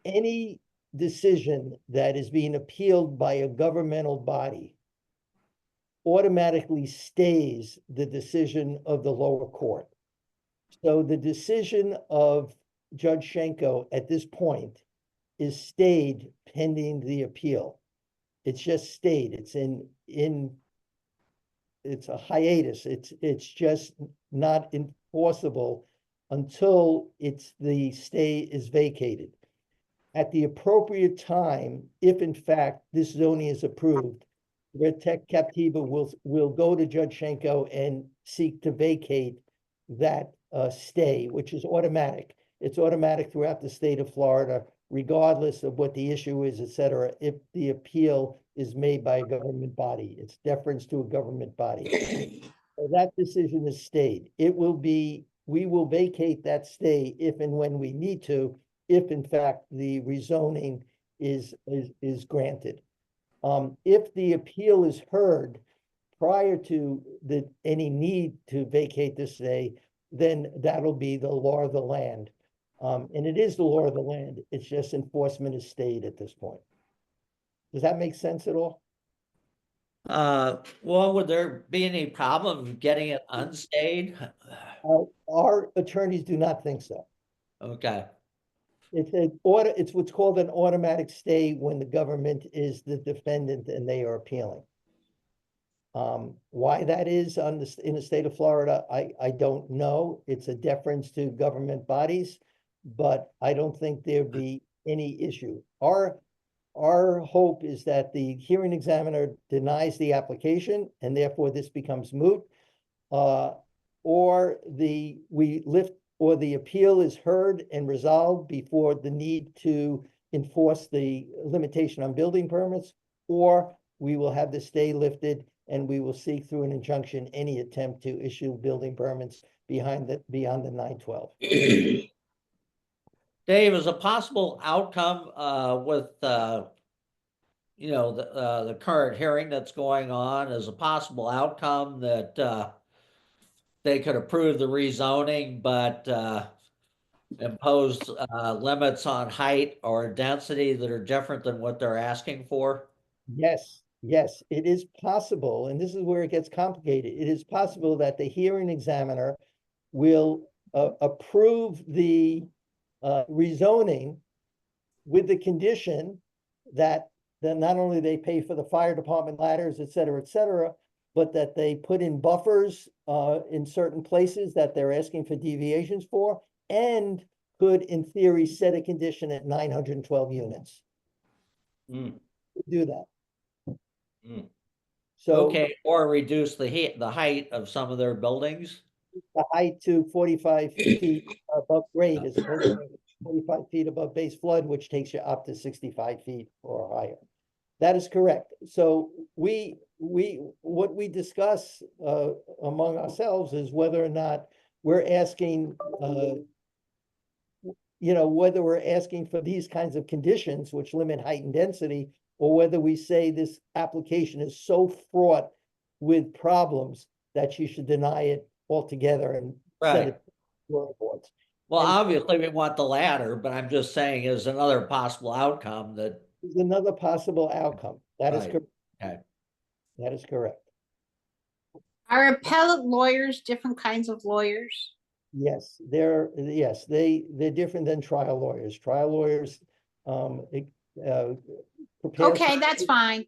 any decision that is being appealed by a governmental body automatically stays the decision of the lower court. So the decision of Judge Schenko at this point is stayed pending the appeal. It's just stayed. It's it's a hiatus. It's just not enforceable until the stay is vacated. At the appropriate time, if in fact this zoning is approved, Red Tech Captiva will go to Judge Schenko and seek to vacate that stay, which is automatic. It's automatic throughout the state of Florida, regardless of what the issue is, et cetera, if the appeal is made by a government body. It's deference to a government body. So that decision is stayed. We will vacate that stay if and when we need to, if in fact the rezoning is granted. If the appeal is heard prior to any need to vacate the stay, then that'll be the law of the land. And it is the law of the land. It's just enforcement is stayed at this point. Does that make sense at all? Well, would there be any problem getting it unstayed? Our attorneys do not think so. Okay, It's what's called an automatic stay when the government is the defendant and they are appealing. Why that is in the state of Florida, I don't know. It's a deference to government bodies, but I don't think there'd be any issue. Our hope is that the hearing examiner denies the application and therefore this becomes moot. Or the appeal is heard and resolved before the need to enforce the limitation on building permits, or we will have the stay lifted and we will seek through an injunction any attempt to issue building permits beyond the 9/12. Dave, is a possible outcome with you know, the current hearing that's going on, is a possible outcome that they could approve the rezoning, but impose limits on height or density that are different than what they're asking for? Yes, it is possible, and this is where it gets complicated. It is possible that the hearing examiner will approve the rezoning with the condition that not only they pay for the fire department ladders, et cetera, but that they put in buffers in certain places that they're asking for deviations for, and could, in theory, set a condition at 912 units. Do that. So Okay, or reduce the height of some of their buildings? the height to 45 feet above grade as opposed to 45 feet above base flood, which takes you up to 65 feet or higher. That is correct. So what we discuss among ourselves is whether or not we're asking, whether we're asking for these kinds of conditions which limit height and density, or whether we say this application is so fraught with problems that you should deny it altogether and send it to the boards. Well, And- obviously we want the latter, but I'm just saying is another possible outcome that. Is another possible outcome. That is Right. correct. Okay. That is correct. Are appellate lawyers different kinds of lawyers? Yes, they're different than trial lawyers. Trial lawyers, prepare. Okay, that's fine.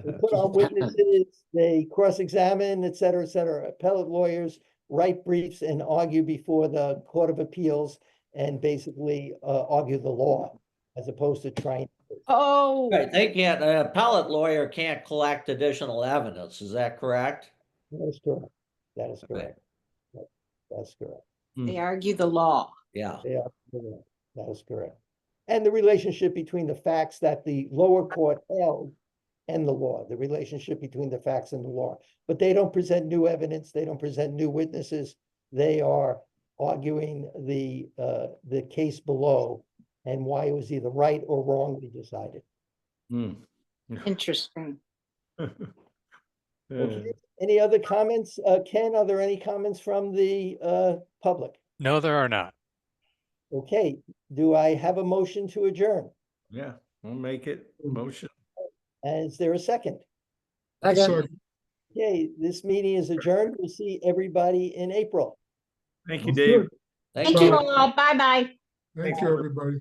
They put on witnesses, they cross-examine, et cetera. Appellate lawyers write briefs and argue before the Court of Appeals and basically argue the law as opposed to trying. Oh, Right, they can't, an appellate lawyer can't collect additional evidence, is that correct? That is correct. That is Okay. correct. That's correct. they argue the law. Yeah, They are correct. That is correct. And the relationship between the facts that the lower court held and the law, the relationship between the facts and the law. But they don't present new evidence. They don't present new witnesses. They are arguing the case below and why it was either right or wrongly decided. Interesting. Okay. Any other comments? Ken, are there any comments from the public? No, there are not. Okay, do I have a motion to adjourn? Yeah, we'll make it motion. And is there a second? So, Okay, this meeting is adjourned. We'll see everybody in April. Thank you, Dave. thank Thank you. you all. Bye-bye. thank you, everybody.